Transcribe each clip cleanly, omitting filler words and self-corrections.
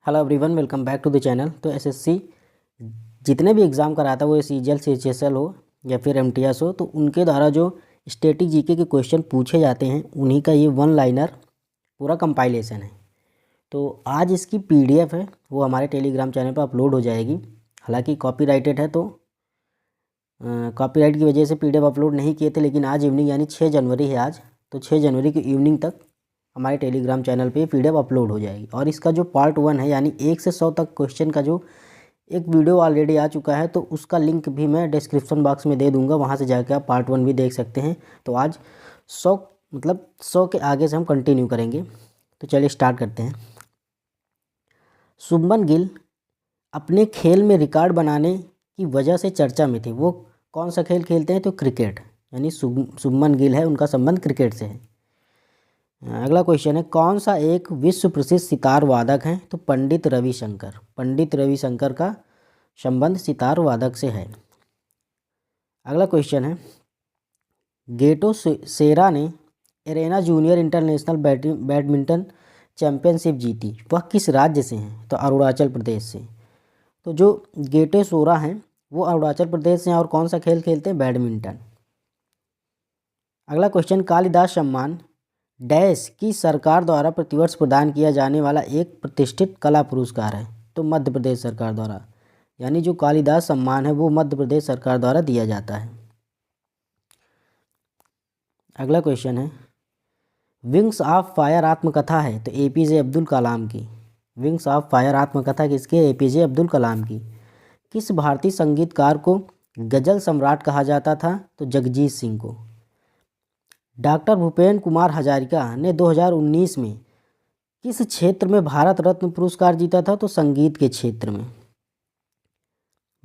Hello everyone, welcome back to the channel. तो SSC जितने भी एग्ज़ाम कराता है, वो सीजीएल सीएचएसएल हो या फिर एमटीएस हो, तो उनके द्वारा जो स्टैटिक जीके के क्वेश्चन पूछे जाते हैं उन्हीं का ये वन लाइनर पूरा कंपाइलेशन है। तो आज इसकी पीडीएफ है, वो हमारे टेलीग्राम चैनल पर अपलोड हो जाएगी। हालांकि कॉपीराइटेड है, तो कॉपीराइट की वजह से पीडीएफ अपलोड नहीं किए थे, लेकिन आज इवनिंग यानी 6 जनवरी है आज, तो 6 जनवरी की इवनिंग तक हमारे टेलीग्राम चैनल पे पीडीएफ अपलोड हो जाएगी। और इसका जो पार्ट 1 है यानी 1 से 100 तक क्वेश्चन का जो एक वीडियो ऑलरेडी आ चुका है, तो उसका लिंक भी मैं डिस्क्रिप्शन बॉक्स में दे दूंगा, वहाँ से जाकर आप पार्ट 1 भी देख सकते हैं। तो आज 100 के आगे से हम कंटिन्यू करेंगे। तो चलिए स्टार्ट करते हैं। शुभमन गिल अपने खेल में रिकॉर्ड बनाने की वजह से चर्चा में थे। वो कौन सा खेल खेलते हैं? तो क्रिकेट, यानी शुभमन गिल है, उनका संबंध क्रिकेट से है। अगला क्वेश्चन है, कौन सा एक विश्व प्रसिद्ध सितार वादक है? तो पंडित रविशंकर। पंडित रविशंकर का संबंध सितार वादक से है। अगला क्वेश्चन है, गेटो सेरा ने arena junior international badminton championship जीती, वह किस राज्य से हैं? तो अरुणाचल प्रदेश से। तो जो गेटो सोरा हैं वो अरुणाचल प्रदेश से हैं और कौन सा खेल खेलते हैं? बैडमिंटन। अगला क्वेश्चन, कालिदास सम्मान डैश की सरकार द्वारा प्रतिवर्ष प्रदान किया जाने वाला एक प्रतिष्ठित कला पुरस्कार है? तो मध्य प्रदेश सरकार द्वारा, यानी जो कालिदास सम्मान है वो मध्य प्रदेश सरकार द्वारा दिया जाता है। अगला क्वेश्चन है, विंग्स ऑफ फायर आत्मकथा है? तो एपीजे अब्दुल कलाम की। विंग्स ऑफ फायर आत्मकथा किसकी? एपीजे अब्दुल कलाम की। किस भारतीय संगीतकार को गजल सम्राट कहा जाता था? तो जगजीत सिंह को। डॉक्टर भूपेन कुमार हजारिका ने 2019 में किस क्षेत्र में भारत रत्न पुरस्कार जीता था? तो संगीत के क्षेत्र में।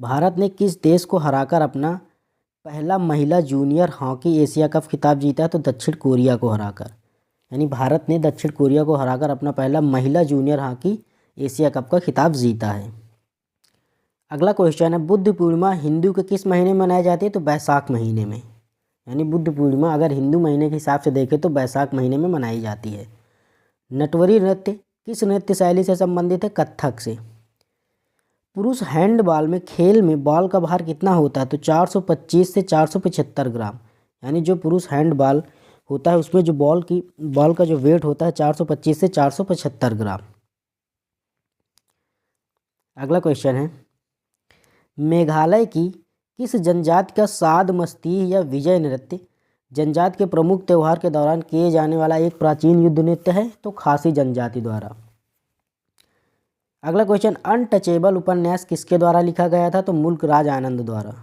भारत ने किस देश को हराकर अपना पहला महिला जूनियर हॉकी एशिया कप खिताब जीता? तो दक्षिण कोरिया को हराकर, यानी भारत ने दक्षिण कोरिया को हराकर अपना पहला महिला जूनियर हॉकी एशिया कप का खिताब जीता है। अगला क्वेश्चन है, बुद्ध पूर्णिमा हिंदू के किस महीने में मनाई जाती है? तो बैसाख महीने में, यानी बुद्ध पूर्णिमा अगर हिंदू महीने के हिसाब से देखें तो बैसाख महीने में मनाई जाती है। नटवरी नृत्य किस नृत्य शैली से संबंधित है? कथक से। पुरुष हैंडबॉल में खेल में बॉल का भार कितना होता है? तो 425 से 475 ग्राम, यानी जो पुरुष हैंडबॉल होता है उसमें जो बॉल का जो वेट होता है 425 से 475 ग्राम। अगला क्वेश्चन है, मेघालय की किस जनजाति का साद मस्ती या विजय नृत्य जनजाति के प्रमुख त्यौहार के दौरान किए जाने वाला एक प्राचीन युद्ध नृत्य है? तो खासी जनजाति द्वारा। अगला क्वेश्चन, अनटचेबल उपन्यास किसके द्वारा लिखा गया था? तो मुल्क राज आनंद द्वारा।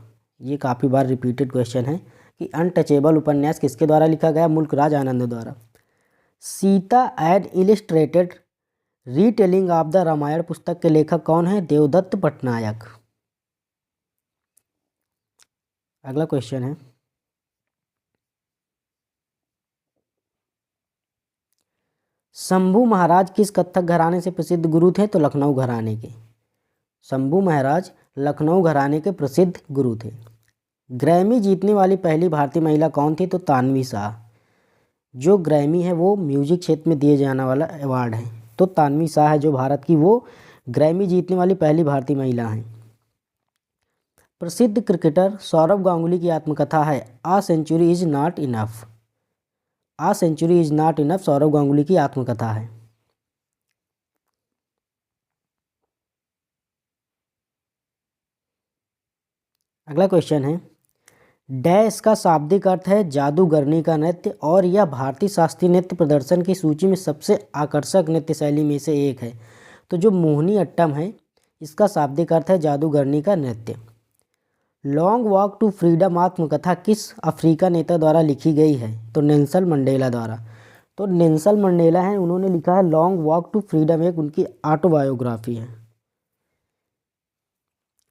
ये काफ़ी बार रिपीटेड क्वेश्चन है कि अनटचेबल उपन्यास किसके द्वारा लिखा गया? मुल्क राज आनंद द्वारा। Sita and illustrated retelling of the Ramayana पुस्तक के लेखक कौन है? देवदत्त पटनायक। अगला क्वेश्चन है, शंभू महाराज किस कथक घराने से प्रसिद्ध गुरु थे? तो लखनऊ घराने के। शंभू महाराज लखनऊ घराने के प्रसिद्ध गुरु थे। ग्रैमी जीतने वाली पहली भारतीय महिला कौन थी? तो तानवी शाह। जो ग्रैमी है वो म्यूजिक क्षेत्र में दिए जाने वाला अवार्ड है, तो तानवी शाह है जो भारत की वो ग्रैमी जीतने वाली पहली भारतीय महिला हैं। प्रसिद्ध क्रिकेटर सौरव गांगुली की आत्मकथा है a century is not enough. A century is not enough Sourav Ganguly की आत्मकथा है। अगला क्वेश्चन है, डैश का शाब्दिक अर्थ है जादूगरनी का नृत्य, और यह भारतीय शास्त्रीय नृत्य प्रदर्शन की सूची में सबसे आकर्षक नृत्य शैली में से एक है। तो जो मोहिनी अट्टम है इसका शाब्दिक अर्थ है जादूगरनी का नृत्य। लॉन्ग वॉक टू फ्रीडम आत्मकथा किस अफ्रीका नेता द्वारा लिखी गई है? तो नेल्सन मंडेला द्वारा। तो नेल्सन मंडेला हैं, उन्होंने लिखा है लॉन्ग वॉक टू फ्रीडम, एक उनकी ऑटोबायोग्राफी है।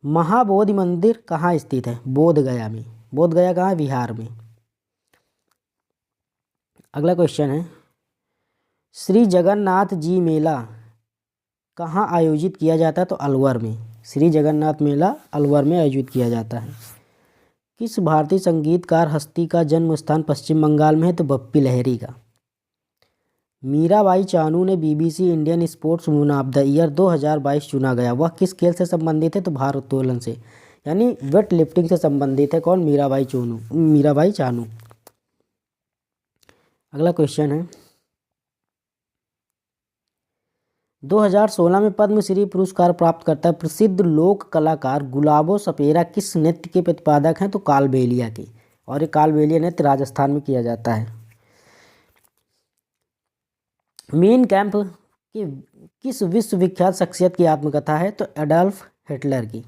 महाबोधि मंदिर कहाँ स्थित है? बोध गया में। बोध गया कहाँ है? बिहार में। अगला क्वेश्चन है, श्री जगन्नाथ जी मेला कहाँ आयोजित किया जाता है? तो अलवर में। श्री जगन्नाथ मेला अलवर में आयोजित किया जाता है। किस भारतीय संगीतकार हस्ती का जन्म स्थान पश्चिम बंगाल में है? तो बप्पी लहरी का। मीराबाई चानू ने BBC Indian sports woman of the year 2022 चुना गया, वह किस खेल से संबंधित है? तो भारोत्तोलन से, यानी वेट लिफ्टिंग से संबंधित है। कौन? मीराबाई चानू। अगला क्वेश्चन है, 2016 में पद्मश्री पुरस्कार प्राप्त करता है प्रसिद्ध लोक कलाकार गुलाबो सपेरा किस नृत्य के प्रतिपादक हैं? तो कालबेलिया के, और ये कालबेलिया नृत्य राजस्थान में किया जाता है। मेन कैंप की किस विश्वविख्यात शख्सियत की आत्मकथा है? तो एडल्फ हिटलर की।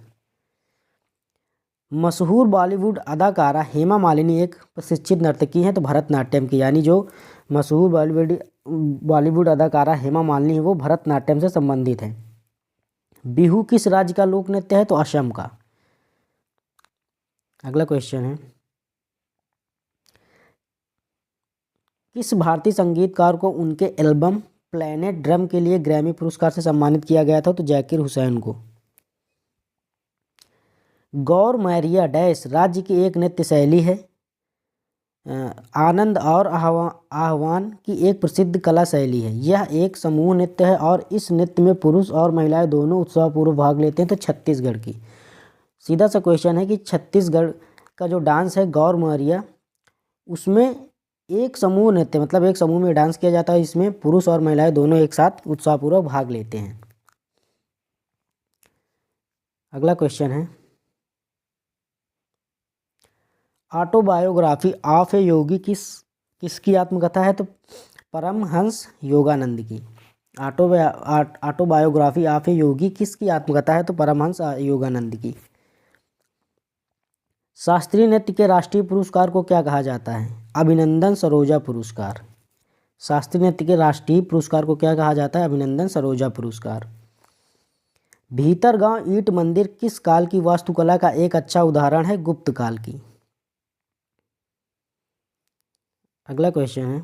मशहूर बॉलीवुड अदाकारा हेमा मालिनी एक प्रशिक्षित नर्तकी हैं? तो भरतनाट्यम की, यानी जो मशहूर बॉलीवुड अदाकारा हेमा मालिनी है वो भरतनाट्यम से संबंधित है। बिहू किस राज्य का लोक नृत्य है? तो असम का। अगला क्वेश्चन है, किस भारतीय संगीतकार को उनके एल्बम प्लैनेट ड्रम के लिए ग्रैमी पुरस्कार से सम्मानित किया गया था? तो जाकिर हुसैन को। गौर मैरिया डैश राज्य की एक नृत्य शैली है? आनंद और आह्वान की एक प्रसिद्ध कला शैली है। यह एक समूह नृत्य है और इस नृत्य में पुरुष और महिलाएं दोनों उत्साहपूर्वक भाग लेते हैं। तो छत्तीसगढ़ की। सीधा सा क्वेश्चन है कि छत्तीसगढ़ का जो डांस है गौर मैरिया, उसमें एक समूह नृत्य, मतलब एक समूह में डांस किया जाता है, इसमें पुरुष और महिलाएं दोनों एक साथ उत्साहपूर्वक भाग लेते हैं। अगला क्वेश्चन है, ऑटोबायोग्राफी ऑफ ए योगी किसकी आत्मकथा है? तो परमहंस योगानंद की। ऑटोबायोग्राफी ऑफ ए योगी किसकी आत्मकथा है? तो परमहंस योगानंद की। शास्त्रीय नृत्य के राष्ट्रीय पुरस्कार को क्या कहा जाता है? अभिनंदन सरोजा पुरस्कार। शास्त्रीय नृत्य के राष्ट्रीय पुरस्कार को क्या कहा जाता है? अभिनंदन सरोजा पुरस्कार। भीतरगांव ईंट मंदिर किस काल की वास्तुकला का एक अच्छा उदाहरण है? गुप्त काल की। अगला क्वेश्चन है,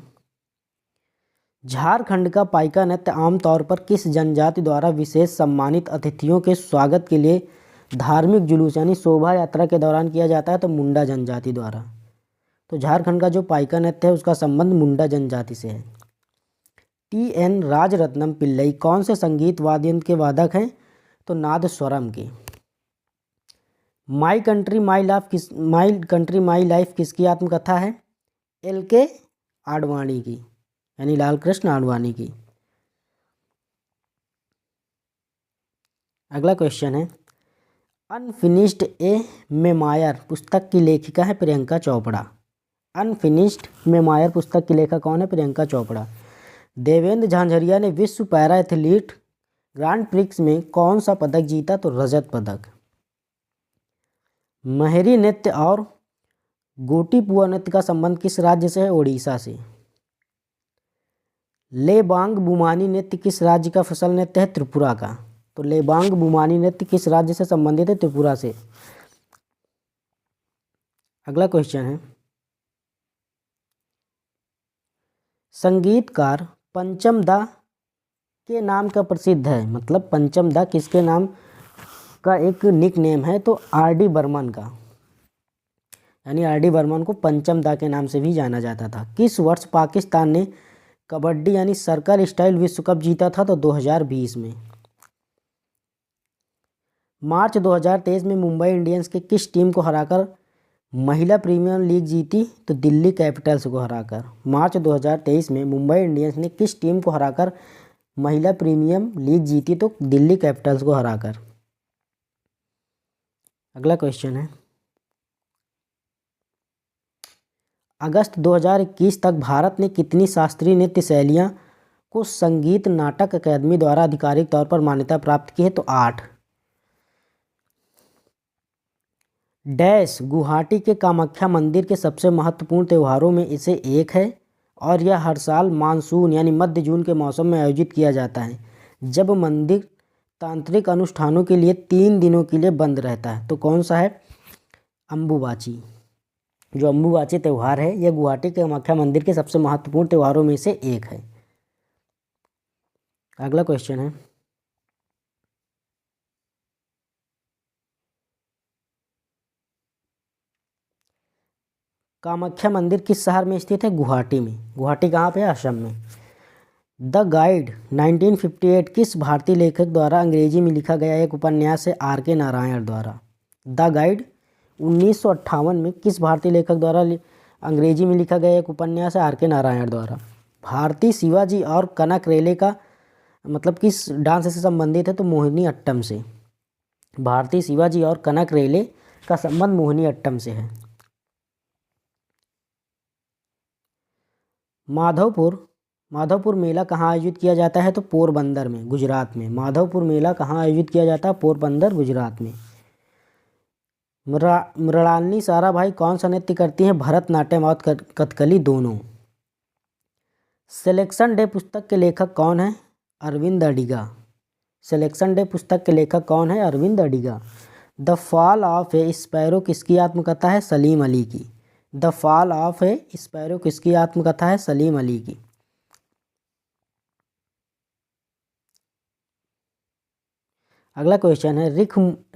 झारखंड का पाइका नृत्य आमतौर पर किस जनजाति द्वारा विशेष सम्मानित अतिथियों के स्वागत के लिए धार्मिक जुलूस यानी शोभा यात्रा के दौरान किया जाता है? तो मुंडा जनजाति द्वारा। तो झारखंड का जो पाइका नृत्य है उसका संबंध मुंडा जनजाति से है। टी.एन. राजरत्नम पिल्लई कौन से संगीत वाद्य यंत्र के वादक हैं? तो नादस्वरम के। माई कंट्री माई लाइफ किसकी आत्मकथा है? एल.के. आडवाणी की, यानी लाल कृष्ण आडवाणी की। अगला क्वेश्चन है, अनफिनिश्ड ए मेमायर पुस्तक की लेखिका है प्रियंका चोपड़ा। अनफिनिश्ड मेमायर पुस्तक की लेखक कौन है? प्रियंका चोपड़ा। देवेंद्र झांझरिया ने विश्व पैरा एथलीट ग्रांड प्रिक्स में कौन सा पदक जीता? तो रजत पदक। महरी नृत्य और गोटीपुआ नृत्य का संबंध किस राज्य से है? ओडिशा से। लेबांग बुमानी नृत्य किस राज्य का फसल नृत्य है? त्रिपुरा का। तो लेबांग बुमानी नृत्य किस राज्य से संबंधित है? त्रिपुरा से। अगला क्वेश्चन है, संगीतकार पंचम दा के नाम का प्रसिद्ध है, मतलब पंचम दा किसके नाम का एक निक नेम है? तो आर.डी. बर्मन का, यानी आर.डी. बर्मन को पंचम दा के नाम से भी जाना जाता था। किस वर्ष पाकिस्तान ने कबड्डी यानी सर्कल स्टाइल विश्व कप जीता था? तो 2020 में। मार्च 2023 में मुंबई इंडियंस के किस टीम को हराकर महिला प्रीमियर लीग जीती? तो दिल्ली कैपिटल्स को हराकर। मार्च 2023 में मुंबई इंडियंस ने किस टीम को हराकर महिला प्रीमियम लीग जीती? तो दिल्ली कैपिटल्स को हराकर। अगला क्वेश्चन है, अगस्त 2021 तक भारत ने कितनी शास्त्रीय नृत्य शैलियाँ को संगीत नाटक अकादमी द्वारा आधिकारिक तौर पर मान्यता प्राप्त की है? तो 8। डैश गुवाहाटी के कामाख्या मंदिर के सबसे महत्वपूर्ण त्योहारों में इसे एक है और यह हर साल मानसून यानी मध्य जून के मौसम में आयोजित किया जाता है, जब मंदिर तांत्रिक अनुष्ठानों के लिए 3 दिनों के लिए बंद रहता है। तो कौन सा है? अम्बुबाची। जो अम्बुबाची त्यौहार है यह गुवाहाटी के कामाख्या मंदिर के सबसे महत्वपूर्ण त्योहारों में से एक है। अगला क्वेश्चन है, कामाख्या मंदिर किस शहर में स्थित है? गुवाहाटी में। गुवाहाटी कहाँ पे है? असम में। द गाइड 1958 किस भारतीय लेखक द्वारा अंग्रेजी में लिखा गया एक उपन्यास है आर के नारायण द्वारा। द गाइड 1958 में किस भारतीय लेखक द्वारा अंग्रेजी में लिखा गया एक उपन्यास है आर के नारायण द्वारा। भारती शिवाजी और कनक रेले का मतलब किस डांस से संबंधित है, तो मोहिनी अट्टम से। भारती शिवाजी और कनक रेले का संबंध मोहिनी अट्टम से है। माधवपुर मेला कहाँ आयोजित किया जाता है, तो पोरबंदर में, गुजरात में। माधवपुर मेला कहाँ आयोजित किया जाता है, पोरबंदर, गुजरात में। मृणालिनी साराभाई कौन सा नृत्य करती हैं, भरतनाट्यम और कथकली दोनों। सिलेक्शन डे पुस्तक के लेखक कौन है, अरविंद अडिगा। सिलेक्शन डे पुस्तक के लेखक कौन है, Aravind Adiga. The fall of a sparrow किसकी आत्मकथा है, सलीम अली की। The fall of a sparrow किसकी आत्मकथा है, सलीम अली की। अगला क्वेश्चन है,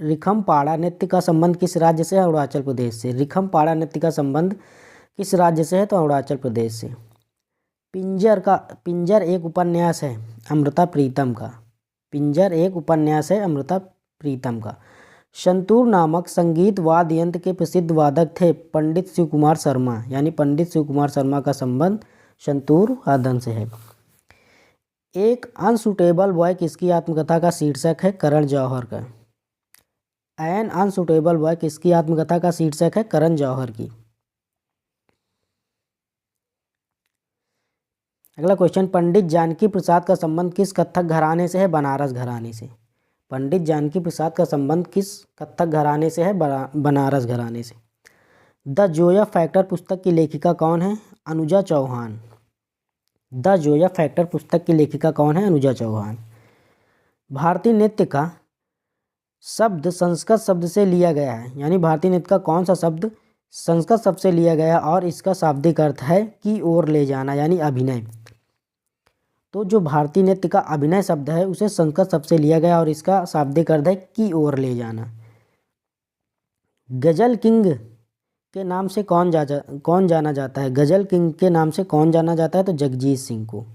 रिखमपाड़ा नृत्य का संबंध किस राज्य से है, अरुणाचल प्रदेश से। रिखमपाड़ा नृत्य का संबंध किस राज्य से है, तो अरुणाचल प्रदेश से। पिंजर एक उपन्यास है अमृता प्रीतम का। पिंजर एक उपन्यास है अमृता प्रीतम का। संतूर नामक संगीत वाद्य यंत्र के प्रसिद्ध वादक थे पंडित शिव कुमार शर्मा, यानी पंडित शिव कुमार शर्मा का संबंध संतूर वादन से है। एक अनसुटेबल बॉय किसकी आत्मकथा का शीर्षक है, करण जौहर का। एन अनसुटेबल बॉय किसकी आत्मकथा का शीर्षक है, करण जौहर की। अगला क्वेश्चन, पंडित जानकी प्रसाद का संबंध किस कथक घराने से है, बनारस घराने से। पंडित जानकी प्रसाद का संबंध किस कथक घराने से है, बनारस घराने से। द जोया फैक्टर पुस्तक की लेखिका कौन है, अनुजा चौहान। द जोया फैक्टर पुस्तक की लेखिका कौन है, अनुजा चौहान। भारतीय नृत्य का शब्द संस्कृत शब्द से लिया गया है, यानी भारतीय नृत्य का कौन सा शब्द संस्कृत शब्द से लिया गया और इसका शाब्दिक अर्थ है की ओर ले जाना, यानी अभिनय। तो जो भारतीय नृत्य का अभिनय शब्द है उसे संस्कृत शब्द से लिया गया और इसका शाब्दिक अर्थ है की ओर ले जाना। गजल किंग के नाम से कौन जाना जाता है, गजल किंग के नाम से कौन जाना जाता है, तो जगजीत सिंह को।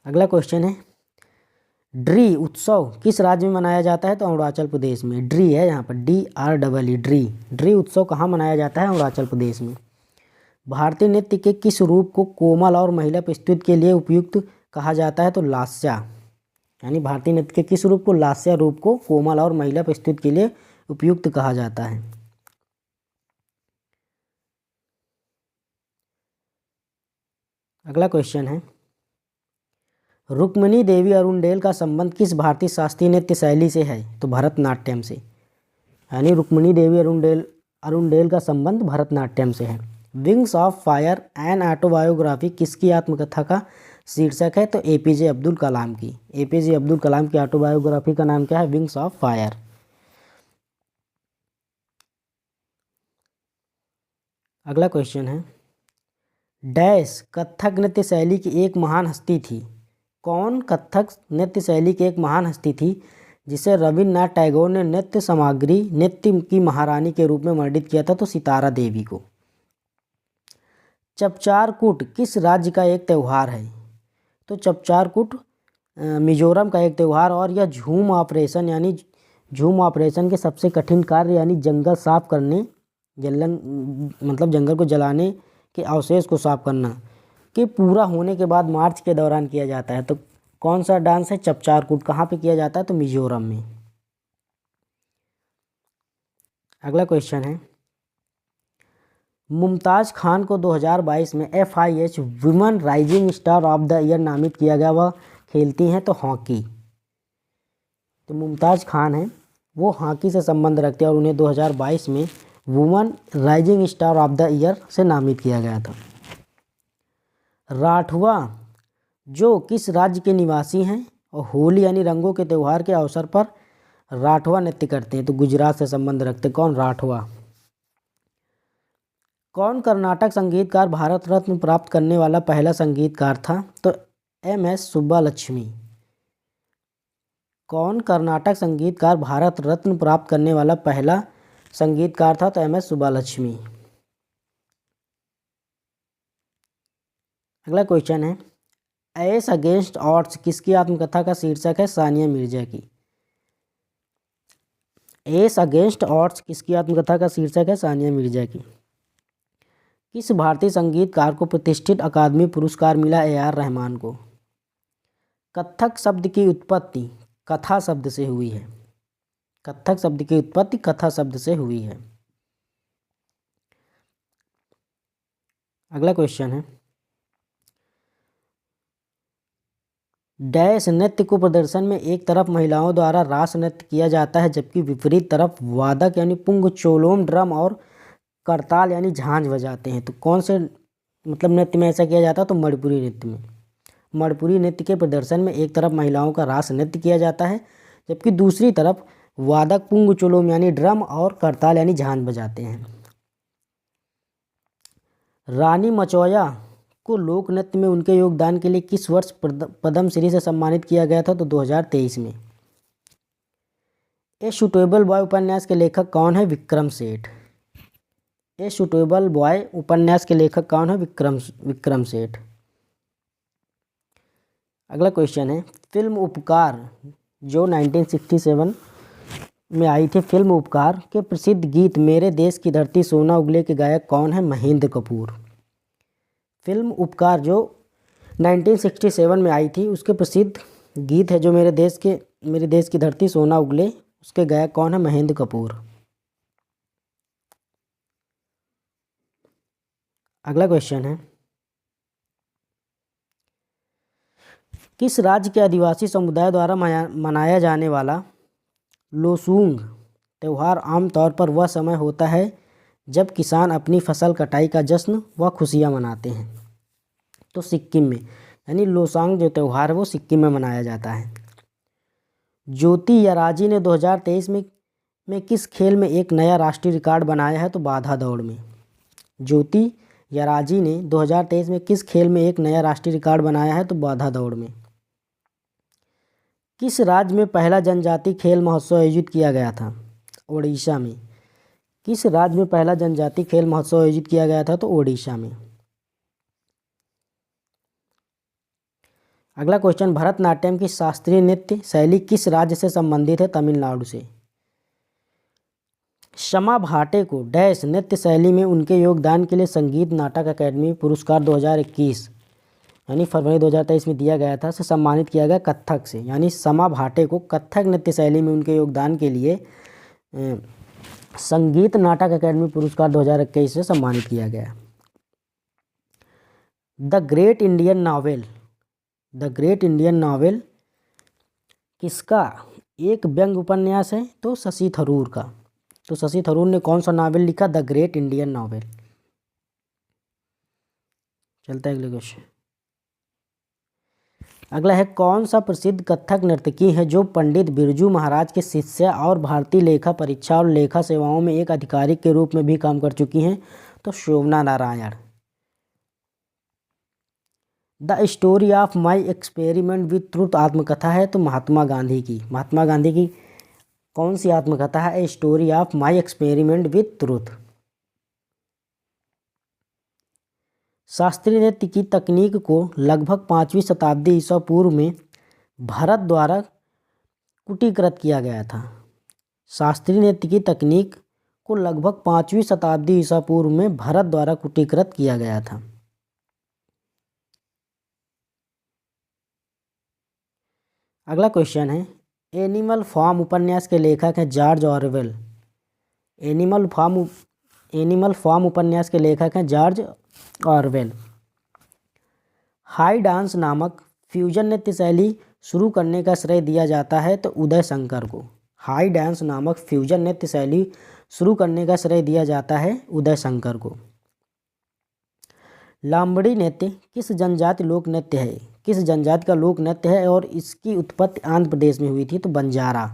अगला क्वेश्चन है, ड्री उत्सव किस राज्य में मनाया जाता है, तो अरुणाचल प्रदेश में। ड्री है यहाँ पर DREE ड्री उत्सव कहाँ मनाया जाता है, अरुणाचल प्रदेश में। भारतीय नृत्य के किस रूप को कोमल और महिला प्रस्तुति के लिए उपयुक्त कहा जाता है, तो लास्या, यानी भारतीय नृत्य के किस रूप को, लास्या रूप को कोमल और महिला प्रस्तुति के लिए उपयुक्त कहा जाता है। अगला क्वेश्चन है, रुक्मिणी देवी अरुणडेल का संबंध किस भारतीय शास्त्रीय नृत्य शैली से है, तो भरतनाट्यम से, यानी रुक्मिणी देवी अरुणडेल का संबंध भरतनाट्यम से है। Wings of fire an autobiography किसकी आत्मकथा का शीर्षक है, तो APJ अब्दुल कलाम की। APJ अब्दुल कलाम की ऑटोबायोग्राफी का नाम क्या है, विंग्स ऑफ फायर। अगला क्वेश्चन है, डैश कथक नृत्य शैली की एक महान हस्ती थी। कौन कथक नृत्य शैली की एक महान हस्ती थी जिसे रविन्द्रनाथ टैगोर ने नृत्य की महारानी के रूप में वर्णित किया था, तो सितारा देवी को। चपचारकूट किस राज्य का एक त्यौहार है, तो चपचारकूट मिजोरम का एक त्यौहार और यह झूम ऑपरेशन के सबसे कठिन कार्य यानी जंगल साफ करने, मतलब जंगल को जलाने के अवशेष को साफ करना के पूरा होने के बाद मार्च के दौरान किया जाता है। तो कौन सा डांस है, चपचारकूट कहाँ पे किया जाता है, तो मिजोरम में। अगला क्वेश्चन है, मुमताज़ खान को 2022 में FIH women rising star of the year नामित किया गया, वह खेलती हैं तो हॉकी। तो मुमताज़ खान है वो हॉकी से संबंध रखते हैं और उन्हें 2022 में women rising star of the year से नामित किया गया था। राठवा जो किस राज्य के निवासी हैं और होली यानी रंगों के त्यौहार के अवसर पर राठवा नृत्य करते हैं, तो गुजरात से संबंध रखते। कौन, राठवा। कौन कर्नाटक संगीतकार भारत रत्न प्राप्त करने वाला पहला संगीतकार था, तो MS सुब्बालक्ष्मी। कौन कर्नाटक संगीतकार भारत रत्न प्राप्त करने वाला पहला संगीतकार था, तो MS सुब्बालक्ष्मी। अगला क्वेश्चन है, एस अगेंस्ट ऑड्स किसकी आत्मकथा का शीर्षक है? सानिया मिर्जा की। एस अगेंस्ट ऑड्स किसकी आत्मकथा का शीर्षक है? सानिया मिर्जा की। किस भारतीय संगीतकार को प्रतिष्ठित अकादमी पुरस्कार मिला? ए आर रहमान को। कथक शब्द की उत्पत्ति कथा शब्द से हुई है। कथक शब्द की उत्पत्ति कथा शब्द से हुई है। अगला क्वेश्चन है, डैश नृत्य को प्रदर्शन में एक तरफ महिलाओं द्वारा रास नृत्य किया जाता है जबकि विपरीत तरफ वादक यानी पुंग, चोलोम, ड्रम और करताल यानी झांझ बजाते हैं। तो कौन से नृत्य में ऐसा किया जाता है? तो मणिपुरी नृत्य में। मणिपुरी नृत्य के प्रदर्शन में एक तरफ महिलाओं का रास नृत्य किया जाता है जबकि दूसरी तरफ वादक पुंग, चोलोम यानी ड्रम और करताल यानी झांझ बजाते हैं। रानी मचौया को लोक नृत्य में उनके योगदान के लिए किस वर्ष पद्मश्री से सम्मानित किया गया था? तो 2023 में। ए सूटेबल बॉय उपन्यास के लेखक कौन है? Vikram Seth. A suitable boy उपन्यास के लेखक कौन है? विक्रम सेठ। अगला क्वेश्चन है, फिल्म उपकार जो 1967 में आई थी, फिल्म उपकार के प्रसिद्ध गीत मेरे देश की धरती सोना उगले के गायक कौन है? महेंद्र कपूर। फिल्म उपकार जो 1967 में आई थी उसके प्रसिद्ध गीत है जो मेरे देश की धरती सोना उगले, उसके गायक कौन है? महेंद्र कपूर। अगला क्वेश्चन है, किस राज्य के आदिवासी समुदाय द्वारा मनाया जाने वाला लोसूंग त्यौहार आमतौर पर वह समय होता है जब किसान अपनी फसल कटाई का जश्न व खुशियाँ मनाते हैं? तो सिक्किम में, यानी लोसांग जो त्यौहार है वो सिक्किम में मनाया जाता है। ज्योति यराजी ने 2023 में किस खेल में एक नया राष्ट्रीय रिकॉर्ड बनाया है? तो बाधा दौड़ में। ज्योति यराजी ने 2023 में किस खेल में एक नया राष्ट्रीय रिकॉर्ड बनाया है? तो बाधा दौड़ में। किस राज्य में पहला जनजातीय खेल महोत्सव आयोजित किया गया था? ओडिशा में। किस राज्य में पहला जनजातीय खेल महोत्सव आयोजित किया गया था? तो ओडिशा में। अगला क्वेश्चन, भरतनाट्यम की शास्त्रीय नृत्य शैली किस राज्य से संबंधित है? तमिलनाडु से। शमा भाटे को डैश नृत्य शैली में उनके योगदान के लिए संगीत नाटक अकादमी पुरस्कार 2021 यानी फरवरी 2023 में दिया गया था से सम्मानित किया गया कथक से। यानी शमा भाटे को कथक नृत्य शैली में उनके योगदान के लिए संगीत नाटक अकादमी पुरस्कार 2021 से सम्मानित किया गया। द ग्रेट इंडियन नॉवेल किसका एक व्यंग्य उपन्यास है? तो शशि थरूर का। तो शशि थरूर ने कौन सा नावल लिखा? The great Indian novel. चलता है अगले क्वेश्चन। अगला है, कौन सा प्रसिद्ध कथक नर्तकी है जो पंडित बिरजू महाराज के शिष्य और भारतीय लेखा परीक्षा और लेखा सेवाओं में एक अधिकारी के रूप में भी काम कर चुकी हैं? तो Shobhana Narayan. The story of my experiment with truth आत्मकथा है तो महात्मा गांधी की। महात्मा गांधी की कौन सी आत्मकथा है? A story of my experiment with truth. शास्त्रीय नृत्य की तकनीक को लगभग 5वीं शताब्दी ईसा पूर्व में भरत द्वारा कुटीकृत किया गया था। शास्त्रीय नृत्य की तकनीक को लगभग 5वीं शताब्दी ईसा पूर्व में भरत द्वारा कुटीकृत किया गया था। अगला क्वेश्चन है, एनिमल फार्म उपन्यास के लेखक हैं जॉर्ज ऑरवेल। एनिमल फार्म उपन्यास के लेखक हैं जॉर्ज ऑरवेल। हाई डांस नामक फ्यूजन नृत्य शैली शुरू करने का श्रेय दिया जाता है तो उदय शंकर को। हाई डांस नामक फ्यूजन नृत्य शैली शुरू करने का श्रेय दिया जाता है उदय शंकर को। लांबड़ी नृत्य किस जनजाति लोक नृत्य है? किस जनजाति का लोक नृत्य है और इसकी उत्पत्ति आंध्र प्रदेश में हुई थी? तो बंजारा।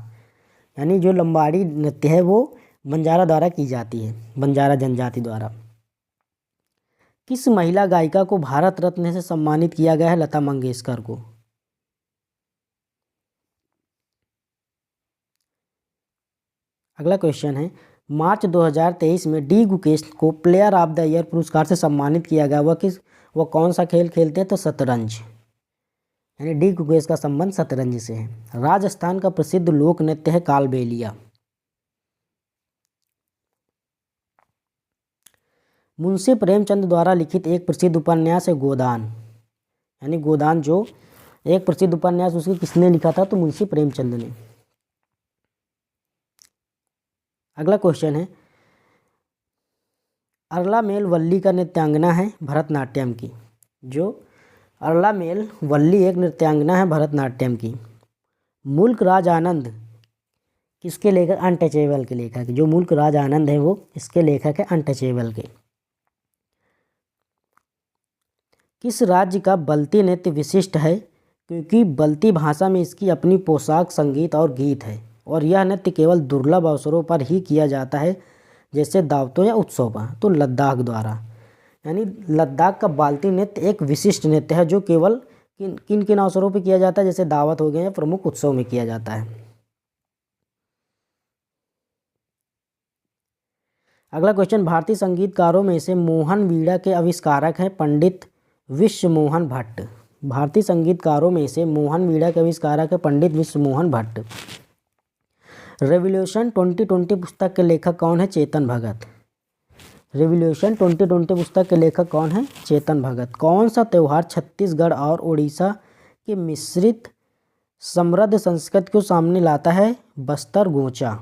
यानी जो लंबाड़ी नृत्य है वो बंजारा द्वारा की जाती है, बंजारा जनजाति द्वारा। किस महिला गायिका को भारत रत्न से सम्मानित किया गया है? लता मंगेशकर को। अगला क्वेश्चन है, मार्च 2023 में डी गुकेश को प्लेयर ऑफ द ईयर पुरस्कार से सम्मानित किया गया, वो कौन सा खेल खेलते हैं? तो शतरंज, यानी डी को इसका संबंध शतरंज से है। राजस्थान का प्रसिद्ध लोक नृत्य है कालबेलिया। मुंशी प्रेमचंद द्वारा लिखित एक प्रसिद्ध उपन्यास है गोदान, यानी गोदान जो एक प्रसिद्ध उपन्यास उसकी किसने लिखा था? तो मुंशी प्रेमचंद ने। अगला क्वेश्चन है, अरला मेल वल्ली का नृत्यांगना है भरतनाट्यम की। जो अरला मेल वल्ली एक नृत्यांगना है भरतनाट्यम की। मुल्क राज आनंद किसके लेखक? अनटचेबल के लेखक। जो मुल्क राज आनंद है वो इसके लेखक है अनटचेबल के। किस राज्य का बल्ती नृत्य विशिष्ट है? क्योंकि बल्ती भाषा में इसकी अपनी पोशाक, संगीत और गीत है, और यह नृत्य केवल दुर्लभ अवसरों पर ही किया जाता है, जैसे दावतों या उत्सव पर। तो लद्दाख द्वारा, यानी लद्दाख का बाल्टी नृत्य एक विशिष्ट नृत्य है जो केवल किन किन अवसरों पर किया जाता है? जैसे दावत हो गए या प्रमुख उत्सव में किया जाता है। अगला क्वेश्चन, भारतीय संगीतकारों में से मोहन वीणा के आविष्कारक हैं पंडित विश्व मोहन भट्ट। भारतीय संगीतकारों में से मोहन वीणा के आविष्कारक है पंडित विश्व मोहन भट्ट। रेवोल्यूशन 2020 पुस्तक के लेखक कौन है? चेतन भगत। रेवोल्यूशन 2020 पुस्तक के लेखक कौन है? चेतन भगत। कौन सा त्यौहार छत्तीसगढ़ और उड़ीसा के मिश्रित समृद्ध संस्कृति को सामने लाता है? बस्तर गोचा।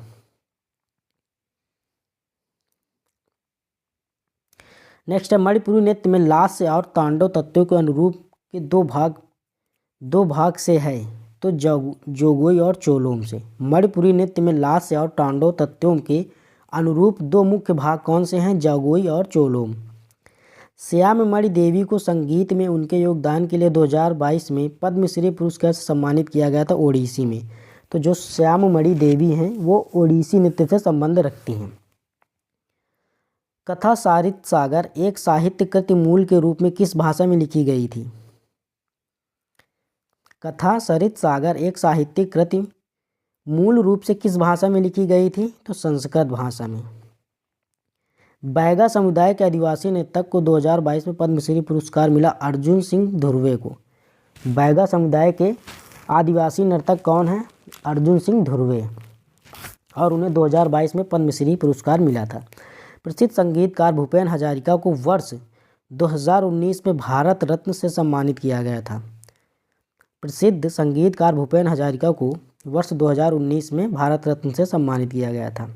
नेक्स्ट है, मणिपुरी नृत्य में लास्य और तांडव तत्वों के अनुरूप के दो भाग से है, तो जोगोई और चोलोम से। मणिपुरी नृत्य में लास्य और तांडव तत्वों के अनुरूप दो मुख्य भाग कौन से हैं? जागोई और चोलोम। श्याममणि देवी को संगीत में उनके योगदान के लिए 2022 में पद्मश्री पुरस्कार से सम्मानित किया गया था ओडिसी में। तो जो श्याममणि देवी हैं वो ओडिसी नृत्य से संबंध रखती हैं। कथा सारित सागर एक साहित्य कृति मूल के रूप में किस भाषा में लिखी गई थी? कथा सरित सागर एक साहित्यिक कृति मूल रूप से किस भाषा में लिखी गई थी? तो संस्कृत भाषा में। बैगा समुदाय के आदिवासी नर्तक को 2022 में पद्मश्री पुरस्कार मिला अर्जुन सिंह धुर्वे को। बैगा समुदाय के आदिवासी नर्तक कौन है? अर्जुन सिंह धुर्वे, और उन्हें 2022 में पद्मश्री पुरस्कार मिला था। प्रसिद्ध संगीतकार भूपेन हजारिका को वर्ष 2019 में भारत रत्न से सम्मानित किया गया था। प्रसिद्ध संगीतकार भूपेन हजारिका को वर्ष 2019 में भारत रत्न से सम्मानित किया गया था।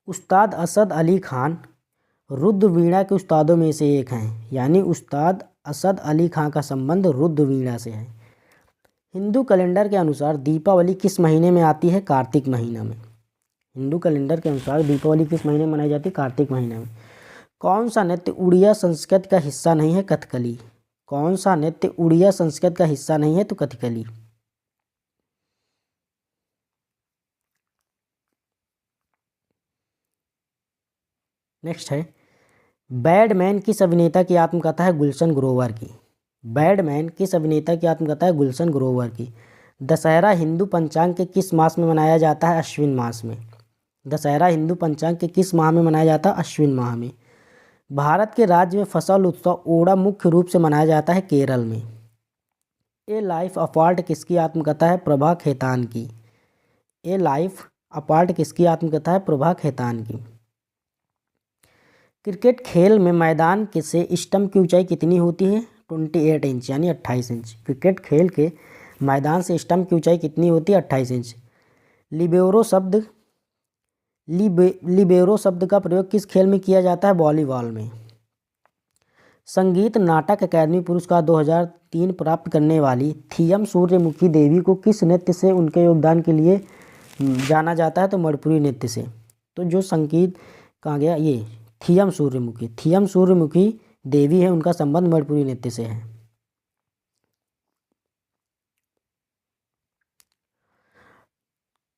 उस्ताद असद अली खान रुद्र वीणा के उस्तादों में से एक हैं, यानी उस्ताद असद अली खान का संबंध रुद्र वीणा से है। हिंदू कैलेंडर के अनुसार दीपावली किस महीने में आती है? कार्तिक महीना में। हिंदू कैलेंडर के अनुसार दीपावली किस महीने में मनाई जाती है? कार्तिक महीने में। कौन सा नृत्य उड़िया संस्कृति का हिस्सा नहीं है? कथकली। कौन सा नृत्य उड़िया संस्कृति का हिस्सा नहीं है? तो कथकली। नेक्स्ट है, बैडमैन किस अभिनेता की आत्मकथा है? गुलशन ग्रोवर की। बैडमैन किस अभिनेता की आत्मकथा है? गुलशन ग्रोवर की। दशहरा हिंदू पंचांग के किस मास में मनाया जाता है? अश्विन मास में। दशहरा हिंदू पंचांग के किस माह में मनाया जाता है? अश्विन माह में। भारत के राज्य में फसल उत्सव ओणम मुख्य रूप से मनाया जाता है केरल में। ए लाइफ अपार्ट किसकी आत्मकथा है? प्रभा खेतान की। ए लाइफ अपार्ट किसकी आत्मकथा है? प्रभा खेतान की। क्रिकेट खेल में मैदान से स्टंप की ऊंचाई कितनी होती है? 28 इंच, यानी 28 इंच। क्रिकेट खेल के मैदान से स्टंप की ऊंचाई कितनी होती है? 28 इंच। लिबेरो शब्द का प्रयोग किस खेल में किया जाता है? वॉलीबॉल में। संगीत नाटक अकादमी पुरस्कार 2003 प्राप्त करने वाली थियम सूर्यमुखी देवी को किस नृत्य से उनके योगदान के लिए जाना जाता है? तो मणिपुरी नृत्य से। तो जो संगीत कहाँ गया? ये थियम सूर्यमुखी देवी है, उनका संबंध मणिपुरी नृत्य से है।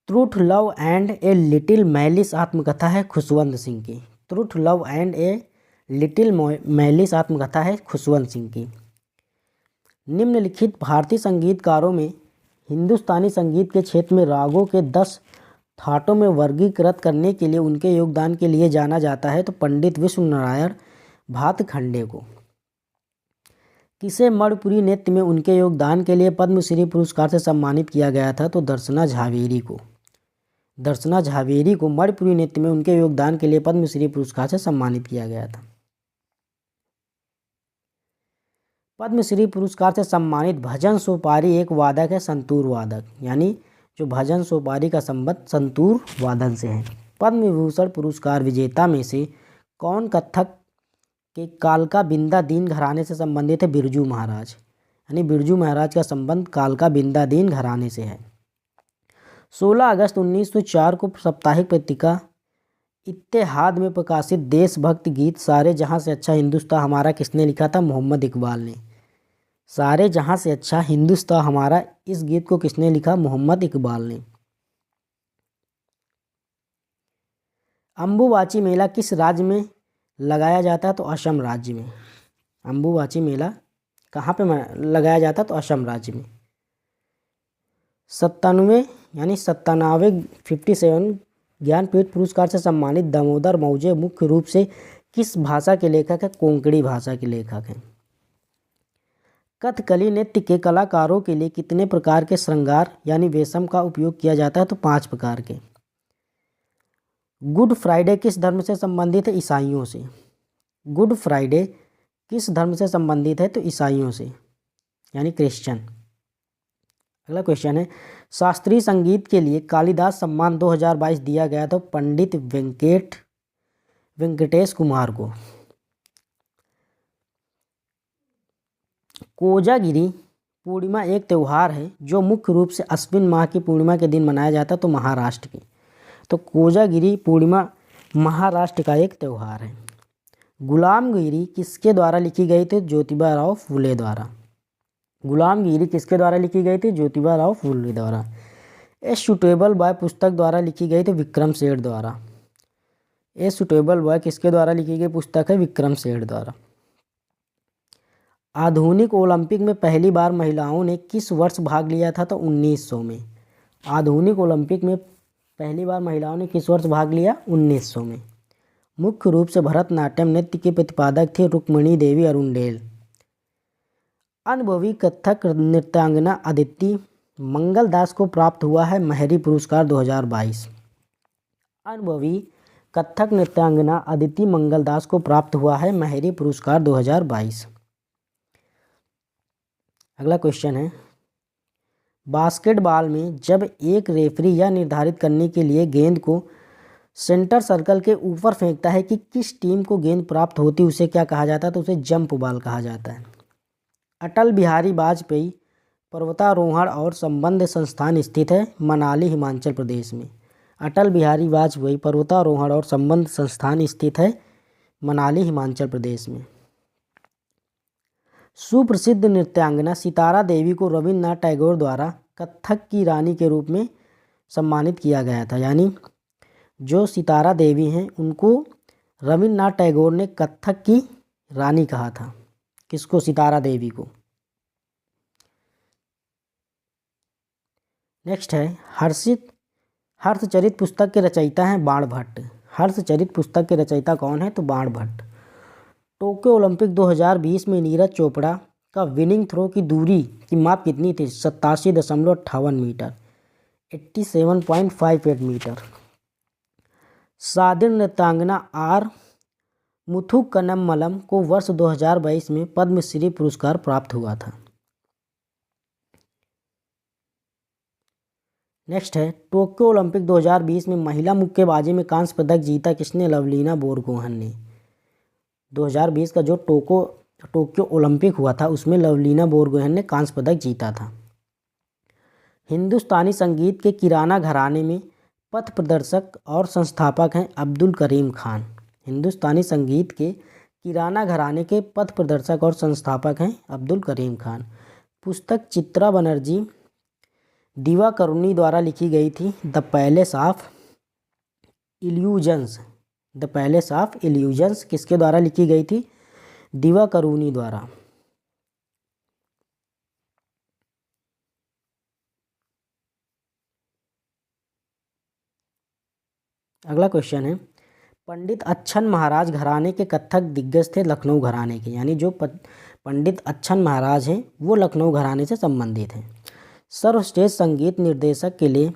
Truth love and a little malice आत्मकथा है खुशवंत सिंह की। Truth love and a little malice आत्मकथा है खुशवंत सिंह की। निम्नलिखित भारतीय संगीतकारों में हिंदुस्तानी संगीत के क्षेत्र में रागों के 10 थाटों में वर्गीकृत करने के लिए उनके योगदान के लिए जाना जाता है? तो पंडित विश्व नारायण भातखंडे को। किसे मणिपुरी नृत्य में उनके योगदान के लिए पद्मश्री पुरस्कार से सम्मानित किया गया था? तो दर्शना झावेरी को। दर्शना झावेरी को मणिपुरी नृत्य में उनके योगदान के लिए पद्मश्री पुरस्कार से सम्मानित किया गया था। पद्मश्री पुरस्कार से सम्मानित भजन सोपारी एक वादक है, संतूर वादक, यानी जो भजन सोपारी का संबंध संतूर वादन से है। पद्म विभूषण पुरस्कार विजेता में से कौन कथक के कालका बिंदा दीन घराने से संबंधित है? बिरजू महाराज, यानी बिरजू महाराज का संबंध कालका बिंदा दीन घराने से है। 16 अगस्त 1904 को साप्ताहिक पत्रिका इत्तेहाद में प्रकाशित देशभक्ति गीत सारे जहां से अच्छा हिंदुस्तान हमारा किसने लिखा था? मोहम्मद इकबाल ने। सारे जहां से अच्छा हिंदुस्तान हमारा, इस गीत को किसने लिखा? मोहम्मद इकबाल ने। अंबुबाची मेला किस राज्य में लगाया जाता है? तो असम राज्य में। अंबुबाची मेला कहाँ पे लगाया जाता है? तो असम राज्य में। 97 57 ज्ञानपीठ पुरस्कार से सम्मानित दामोदर मौजे मुख्य रूप से किस भाषा के लेखक हैं? कोंकणी भाषा के लेखक हैं। कथकली नृत्य के कलाकारों के लिए कितने प्रकार के श्रृंगार यानी वेशम का उपयोग किया जाता है? तो 5 प्रकार के। गुड फ्राइडे किस धर्म से संबंधित है? ईसाइयों से। गुड फ्राइडे किस धर्म से संबंधित है? तो ईसाइयों से, यानी क्रिश्चियन। अगला क्वेश्चन है, शास्त्रीय संगीत के लिए कालिदास सम्मान 2022 दिया गया तो पंडित वेंकटेश कुमार को। कोजागिरी पूर्णिमा एक त्यौहार है जो मुख्य रूप से अश्विन माह की पूर्णिमा के दिन मनाया जाता है, तो महाराष्ट्र की। तो कोजागिरी पूर्णिमा महाराष्ट्र का एक त्यौहार है। गुलामगिरी किसके द्वारा लिखी गई थी? ज्योतिबा राव फुले द्वारा। गुलामगिरी किसके द्वारा लिखी गई थी? ज्योतिबा राव फुले द्वारा। ए सुटेबल बॉय पुस्तक द्वारा लिखी गई थी? विक्रम सेठ द्वारा। ए सुटेबल बॉय किसके द्वारा लिखी गई पुस्तक है? विक्रम सेठ द्वारा। आधुनिक ओलंपिक में पहली बार महिलाओं ने किस वर्ष भाग लिया था? तो 1900 में। आधुनिक ओलंपिक में पहली बार महिलाओं ने किस वर्ष भाग लिया? 1900 में। मुख्य रूप से भरतनाट्यम नृत्य के प्रतिपादक थे रुक्मिणी देवी अरुणडेल। अनुभवी कथक नृत्यांगना अदिति मंगल दास को प्राप्त हुआ है मेहरी पुरस्कार 2022। अनुभवी कथक नृत्यांगना अदिति मंगल दास को प्राप्त हुआ है मेहरी पुरस्कार 2022। अगला क्वेश्चन है, बास्केटबॉल में जब एक रेफरी यह निर्धारित करने के लिए गेंद को सेंटर सर्कल के ऊपर फेंकता है कि किस टीम को गेंद प्राप्त होती, उसे क्या कहा जाता है? तो उसे जंप बॉल कहा जाता है। अटल बिहारी वाजपेयी पर्वतारोहण और संबंध संस्थान स्थित है मनाली हिमाचल प्रदेश में। अटल बिहारी वाजपेयी पर्वतारोहण और संबंध संस्थान स्थित है मनाली हिमाचल प्रदेश में। सुप्रसिद्ध नृत्यांगना सितारा देवी को रविन्द्रनाथ टैगोर द्वारा कथक की रानी के रूप में सम्मानित किया गया था, यानी जो सितारा देवी हैं उनको रविन्द्रनाथ टैगोर ने कथक की रानी कहा था। किसको? सितारा देवी को। नेक्स्ट है, हर्षचरित पुस्तक के रचयिता हैं बाणभट्ट। हर्षचरित पुस्तक के रचयिता कौन है? तो बाणभट्ट। टोक्यो ओलंपिक 2020 में नीरज चोपड़ा का विनिंग थ्रो की दूरी की माप कितनी थी? 87.58 मीटर, 87.58 मीटर। सादिर नृत्यांगना आर मुथुकनमलम को वर्ष 2022 में पद्मश्री पुरस्कार प्राप्त हुआ था। नेक्स्ट है, टोक्यो ओलंपिक 2020 में महिला मुक्केबाजी में कांस्य पदक जीता किसने? लवलीना बोरगोहन ने। 2020 का जो टोक्यो ओलंपिक हुआ था उसमें लवलीना बोरगोहन ने कांस्य पदक जीता था। हिंदुस्तानी संगीत के किराना घराने में पथ प्रदर्शक और संस्थापक हैं अब्दुल करीम खान। हिंदुस्तानी संगीत के किराना घराने के पथ प्रदर्शक और संस्थापक हैं अब्दुल करीम खान। पुस्तक चित्रा बनर्जी दिवाकरुणी द्वारा लिखी गई थी। The palace of illusions. The palace of illusions किसके द्वारा लिखी गई थी? दिवाकरुणी द्वारा। अगला क्वेश्चन है, पंडित अच्छन महाराज घराने के कथक दिग्गज थे लखनऊ घराने के, यानी जो पंडित अच्छन महाराज हैं वो लखनऊ घराने से संबंधित हैं। सर्वश्रेष्ठ संगीत निर्देशक के लिए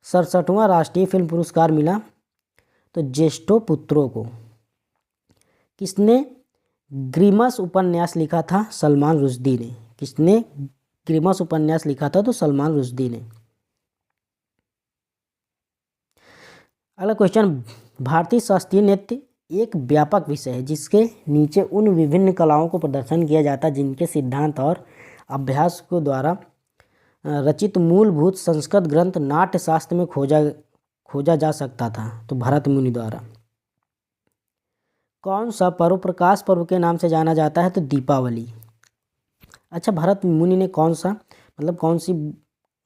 67वां राष्ट्रीय फिल्म पुरस्कार मिला तो ज्येष्ठो पुत्रों को। किसने ग्रिमस उपन्यास लिखा था? सलमान रुश्दी ने। किसने ग्रिमस उपन्यास लिखा था? तो सलमान रुश्दी ने। अगला क्वेश्चन, भारतीय शास्त्रीय नृत्य एक व्यापक विषय है जिसके नीचे उन विभिन्न कलाओं को प्रदर्शन किया जाता है जिनके सिद्धांत और अभ्यास को द्वारा रचित मूलभूत संस्कृत ग्रंथ नाट्य शास्त्र में खोजा जा सकता था, तो भरत मुनि द्वारा। कौन सा पर्व प्रकाश पर्व के नाम से जाना जाता है? तो दीपावली। अच्छा, भरत मुनि ने कौन सी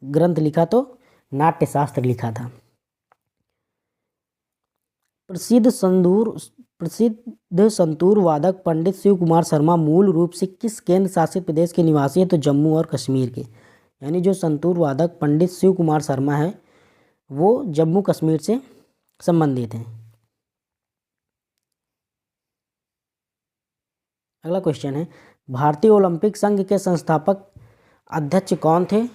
ग्रंथ लिखा? तो नाट्य शास्त्र लिखा था। प्रसिद्ध संतूर वादक पंडित शिव कुमार शर्मा मूल रूप से किस केंद्र शासित प्रदेश के निवासी हैं? तो जम्मू और कश्मीर के, यानी जो संतूर वादक पंडित शिव कुमार शर्मा है वो जम्मू कश्मीर से संबंधित हैं। अगला क्वेश्चन है, भारतीय ओलंपिक संघ के संस्थापक अध्यक्ष कौन थे?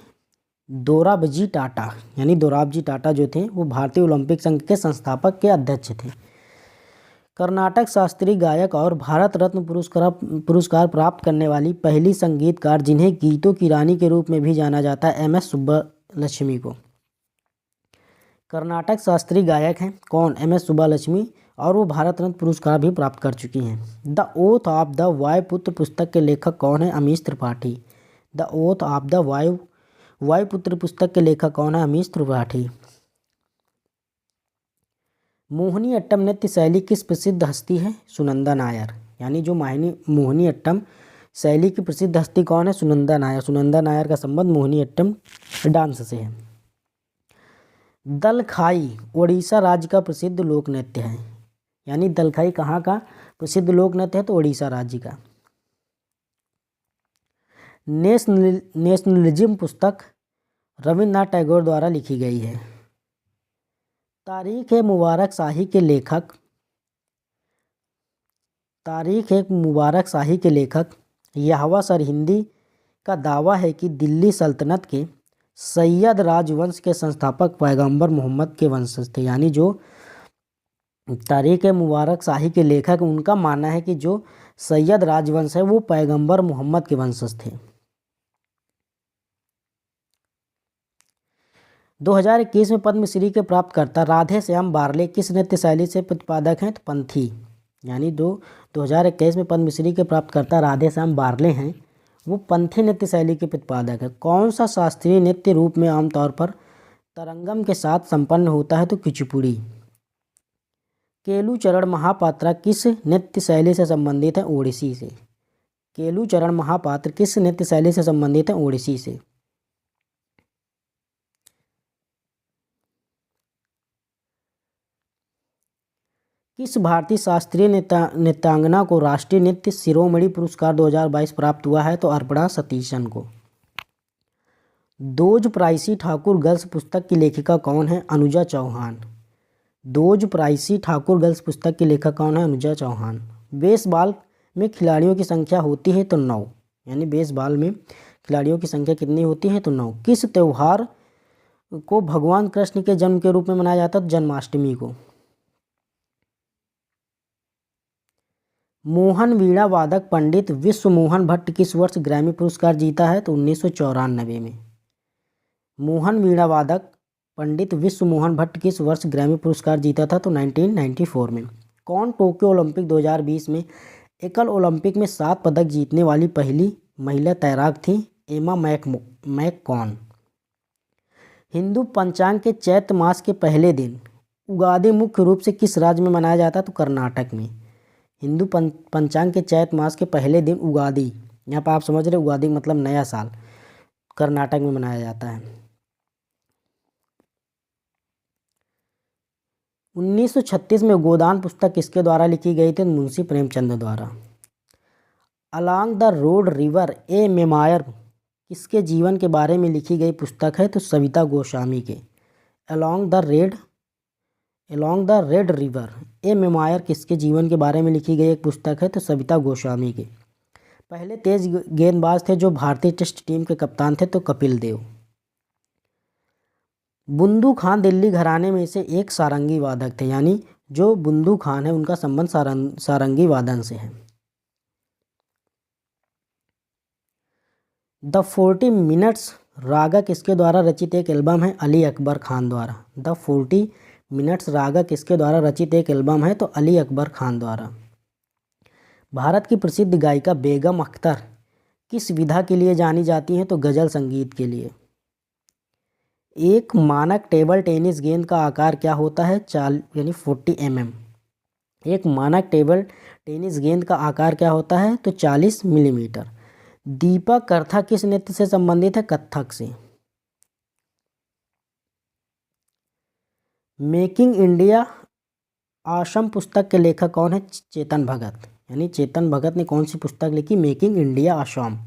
दोराबजी टाटा, यानी दोराबजी टाटा जो थे वो भारतीय ओलंपिक संघ के संस्थापक के अध्यक्ष थे। कर्नाटक शास्त्रीय गायक और भारत रत्न पुरस्कार प्राप्त करने वाली पहली संगीतकार जिन्हें गीतों की रानी के रूप में भी जाना जाता है MS सुब्बालक्ष्मी को। कर्नाटक शास्त्रीय गायक हैं कौन? MS सुब्बालक्ष्मी, और वो भारत रत्न पुरस्कार भी प्राप्त कर चुकी हैं। The oath of the Vayuputra पुस्तक के लेखक कौन है? Amish Tripathi. The oath of the Vayuputra पुस्तक के लेखक कौन है? अमीश त्रिपाठी। मोहिनी अट्टम नृत्य शैली किस प्रसिद्ध हस्ती है? सुनंदा नायर, यानी जो मोहिनी अट्टम शैली की प्रसिद्ध हस्ती कौन है? सुनंदा नायर। सुनंदा नायर का संबंध मोहिनी अट्टम डांस से है। दलखाई ओडिशा राज्य का प्रसिद्ध लोक नृत्य है, यानी दलखाई कहाँ का प्रसिद्ध लोक नृत्य है? तो ओडिशा राज्य का। नेशनलिज्म पुस्तक रविन्द्रनाथ टैगोर द्वारा लिखी गई है। तारीख मुबारक शाही के लेखक यहवा सरहिंदी का दावा है कि दिल्ली सल्तनत के सैयद राजवंश के संस्थापक पैगंबर मोहम्मद के वंशज थे, यानी जो तारीख मुबारक शाही के लेखक उनका मानना है कि जो सैयद राजवंश है वो पैगंबर मोहम्मद के वंशज थे। 2021 में पद्मश्री के प्राप्तकर्ता राधे श्याम बारले किस नृत्य शैली से प्रतिपादक हैं? तो पंथी, यानी 2021 में पद्मश्री के प्राप्तकर्ता राधे श्याम बारले हैं वो पंथी नृत्य शैली के प्रतिपादक है। कौन सा शास्त्रीय नृत्य रूप में आमतौर पर तरंगम के साथ संपन्न होता है? तो कुचिपुड़ी। केलूचरण महापात्रा किस नृत्य शैली से संबंधित है? ओडिसी से। केलूचरण महापात्र किस नृत्य शैली से संबंधित है? ओडिसी से। किस भारतीय शास्त्रीय नृत्यांगना को राष्ट्रीय नृत्य शिरोमणि पुरस्कार 2022 प्राप्त हुआ है? तो अर्पणा सतीशन को। दोज प्राइसी ठाकुर गर्ल्स पुस्तक की लेखिका कौन है? Anuja Chauhan. Those pricey Thakur girls पुस्तक की लेखक कौन है? अनुजा चौहान। बेसबॉल में खिलाड़ियों की संख्या होती है? तो 9, यानी बेसबॉल में खिलाड़ियों की संख्या कितनी होती है? तो 9। किस त्यौहार को भगवान कृष्ण के जन्म के रूप में मनाया जाता है? जन्माष्टमी को। मोहन वीणा वादक पंडित विश्व मोहन भट्ट किस वर्ष ग्रैमी पुरस्कार जीता है? तो 1994 में। मोहन वीणा वादक पंडित विश्व मोहन भट्ट किस वर्ष ग्रैमी पुरस्कार जीता था? तो 1994 में। कौन टोक्यो ओलंपिक 2020 में एकल ओलंपिक में 7 पदक जीतने वाली पहली महिला तैराक थी? एमा मैककॉन। हिंदू पंचांग के चैत्र मास के पहले दिन उगादि मुख्य रूप से किस राज्य में मनाया जाता है? तो कर्नाटक में। हिंदू पंचांग के चैत्र मास के पहले दिन उगादि, यहाँ पर आप समझ रहे उगादि मतलब नया साल, कर्नाटक में मनाया जाता है। 1936 में गोदान पुस्तक किसके द्वारा लिखी गई थी? मुंशी प्रेमचंद द्वारा। Along the road river A memoir किसके जीवन के बारे में लिखी गई पुस्तक है? तो सविता गोस्वामी के। Along the along the red river A memoir किसके जीवन के बारे में लिखी गई एक पुस्तक है? तो सविता गोस्वामी के। पहले तेज गेंदबाज थे जो भारतीय टेस्ट टीम के कप्तान थे? तो कपिल देव। बुंदू खान दिल्ली घराने में से एक सारंगी वादक थे, यानी जो बुंदू खान है उनका संबंध सारंगी वादन से है। द 40 मिनट्स रागा किसके द्वारा रचित एक एल्बम है? अली अकबर खान द्वारा। द 40 मिनट्स रागा किसके द्वारा रचित एक एल्बम है? तो अली अकबर खान द्वारा। भारत की प्रसिद्ध गायिका बेगम अख्तर किस विधा के लिए जानी जाती हैं? तो गज़ल संगीत के लिए। एक मानक टेबल टेनिस गेंद का आकार क्या होता है? यानी 40 mm। एक मानक टेबल टेनिस गेंद का आकार क्या होता है? तो 40 मिलीमीटर। दीपक कर्था किस नृत्य से संबंधित है? कथक से। मेकिंग इंडिया असम पुस्तक के लेखक कौन है? चेतन भगत। यानी चेतन भगत ने कौन सी पुस्तक लिखी? Making India Assam.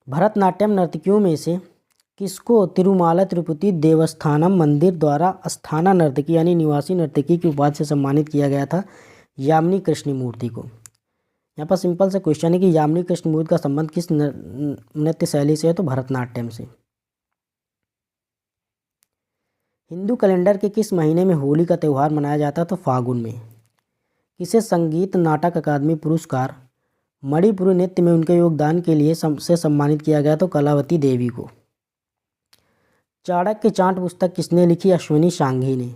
भरतनाट्यम नर्तकियों में से किसको तिरुमाला तिरुपति देवस्थानम मंदिर द्वारा अस्थाना नर्तकी यानी निवासी नर्तकी की उपाधि से सम्मानित किया गया था? यामिनी कृष्णमूर्ति को। यहाँ पर सिंपल से क्वेश्चन है कि यामिनी कृष्णमूर्ति का संबंध किस नृत्य शैली से है? तो भरतनाट्यम से। हिंदू कैलेंडर के किस महीने में होली का त्यौहार मनाया जाता है? तो फागुन में। किसे संगीत नाटक अकादमी पुरस्कार मणिपुरी नृत्य में उनके योगदान के लिए से सम्मानित किया गया? तो कलावती देवी को। चाणक्य चांट पुस्तक किसने लिखी? अश्विनी शांघी ने।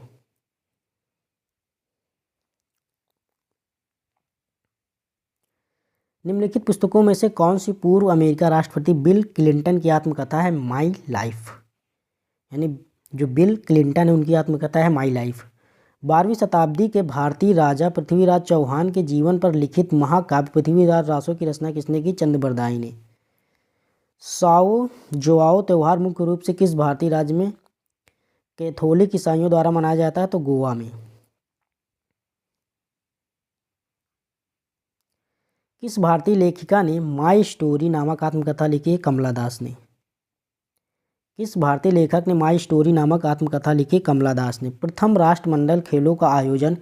निम्नलिखित पुस्तकों में से कौन सी पूर्व अमेरिका राष्ट्रपति बिल क्लिंटन की आत्मकथा है? My life. यानी जो बिल क्लिंटन है उनकी आत्मकथा है माई लाइफ। 12वीं शताब्दी के भारतीय राजा पृथ्वीराज चौहान के जीवन पर लिखित महाकाव्य पृथ्वीराज रासो की रचना किसने की? चंद्रबरदाई ने। साओ जोआओ त्यौहार मुख्य रूप से किस भारतीय राज्य में कैथोलिक ईसाइयों द्वारा मनाया जाता है? तो गोवा में। किस भारतीय लेखिका ने माई स्टोरी नामक आत्मकथा लिखी है? कमला दास ने। किस भारतीय लेखक ने माई स्टोरी नामक आत्मकथा लिखी? कमला दास ने। प्रथम राष्ट्रमंडल खेलों का आयोजन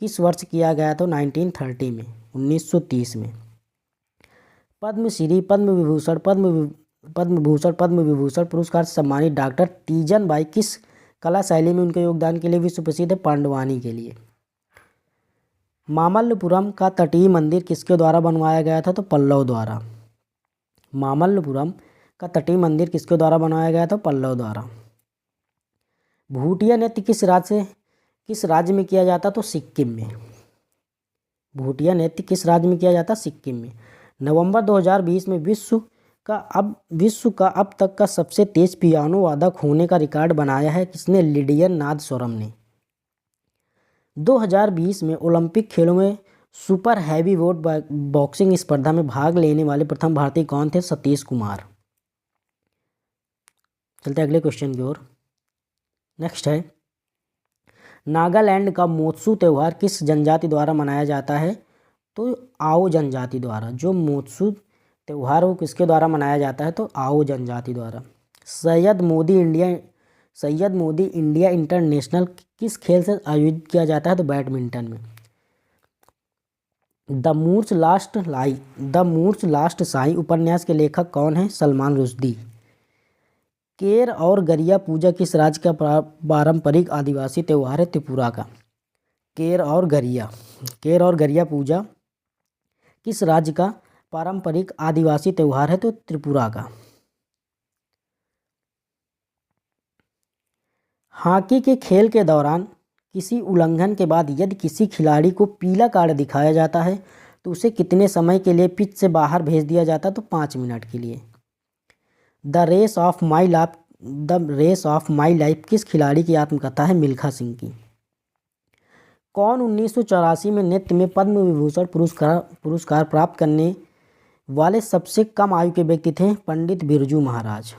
किस वर्ष किया गया? तो 1930 में, 1930 में। पद्मश्री पद्म विभूषण पुरस्कार से सम्मानित डॉक्टर तीजन बाई किस कला शैली में उनके योगदान के लिए विश्व प्रसिद्ध है? पांडवानी के लिए। मामल्लपुरम का तटीय मंदिर किसके द्वारा बनवाया गया था? तो पल्लव द्वारा। मामल्लपुरम का तटीय मंदिर किसके द्वारा बनाया गया था? पल्लव द्वारा। भूटिया नृत्य किस राज्य में किया जाता? तो सिक्किम में। भूटिया नृत्य किस राज्य में किया जाता? सिक्किम में। नवंबर 2020 में विश्व का अब तक का सबसे तेज पियानो वादक होने का रिकॉर्ड बनाया है किसने? लिडियन नादस्वरम ने। 2020 में ओलंपिक खेलों में सुपर हैवी वेट बॉक्सिंग स्पर्धा में भाग लेने वाले प्रथम भारतीय कौन थे? सतीश कुमार। चलते अगले क्वेश्चन की ओर। नेक्स्ट है, नागालैंड का मोत्सू त्यौहार किस जनजाति द्वारा मनाया जाता है? तो आओ जनजाति द्वारा। जो मोत्सू त्यौहार वो किसके द्वारा मनाया जाता है? तो आओ जनजाति द्वारा। सैयद मोदी इंडिया इंटरनेशनल किस खेल से आयोजित किया जाता है? तो बैडमिंटन में। द मूर्स लास्ट साई उपन्यास के लेखक कौन है? सलमान रुश्दी। केर और गरिया पूजा किस राज्य का पारंपरिक आदिवासी त्यौहार है? त्रिपुरा का। केर और गरिया पूजा किस राज्य का पारंपरिक आदिवासी त्यौहार है? तो त्रिपुरा का। हॉकी के खेल के दौरान किसी उल्लंघन के बाद यदि किसी खिलाड़ी को पीला कार्ड दिखाया जाता है तो उसे कितने समय के लिए पिच से बाहर भेज दिया जाता है? तो 5 मिनट के लिए। The race of my life किस खिलाड़ी की आत्मकथा है? मिल्खा सिंह की। कौन 1984 में नृत्य में पद्म विभूषण पुरस्कार प्राप्त करने वाले सबसे कम आयु के व्यक्ति थे? पंडित बिरजू महाराज।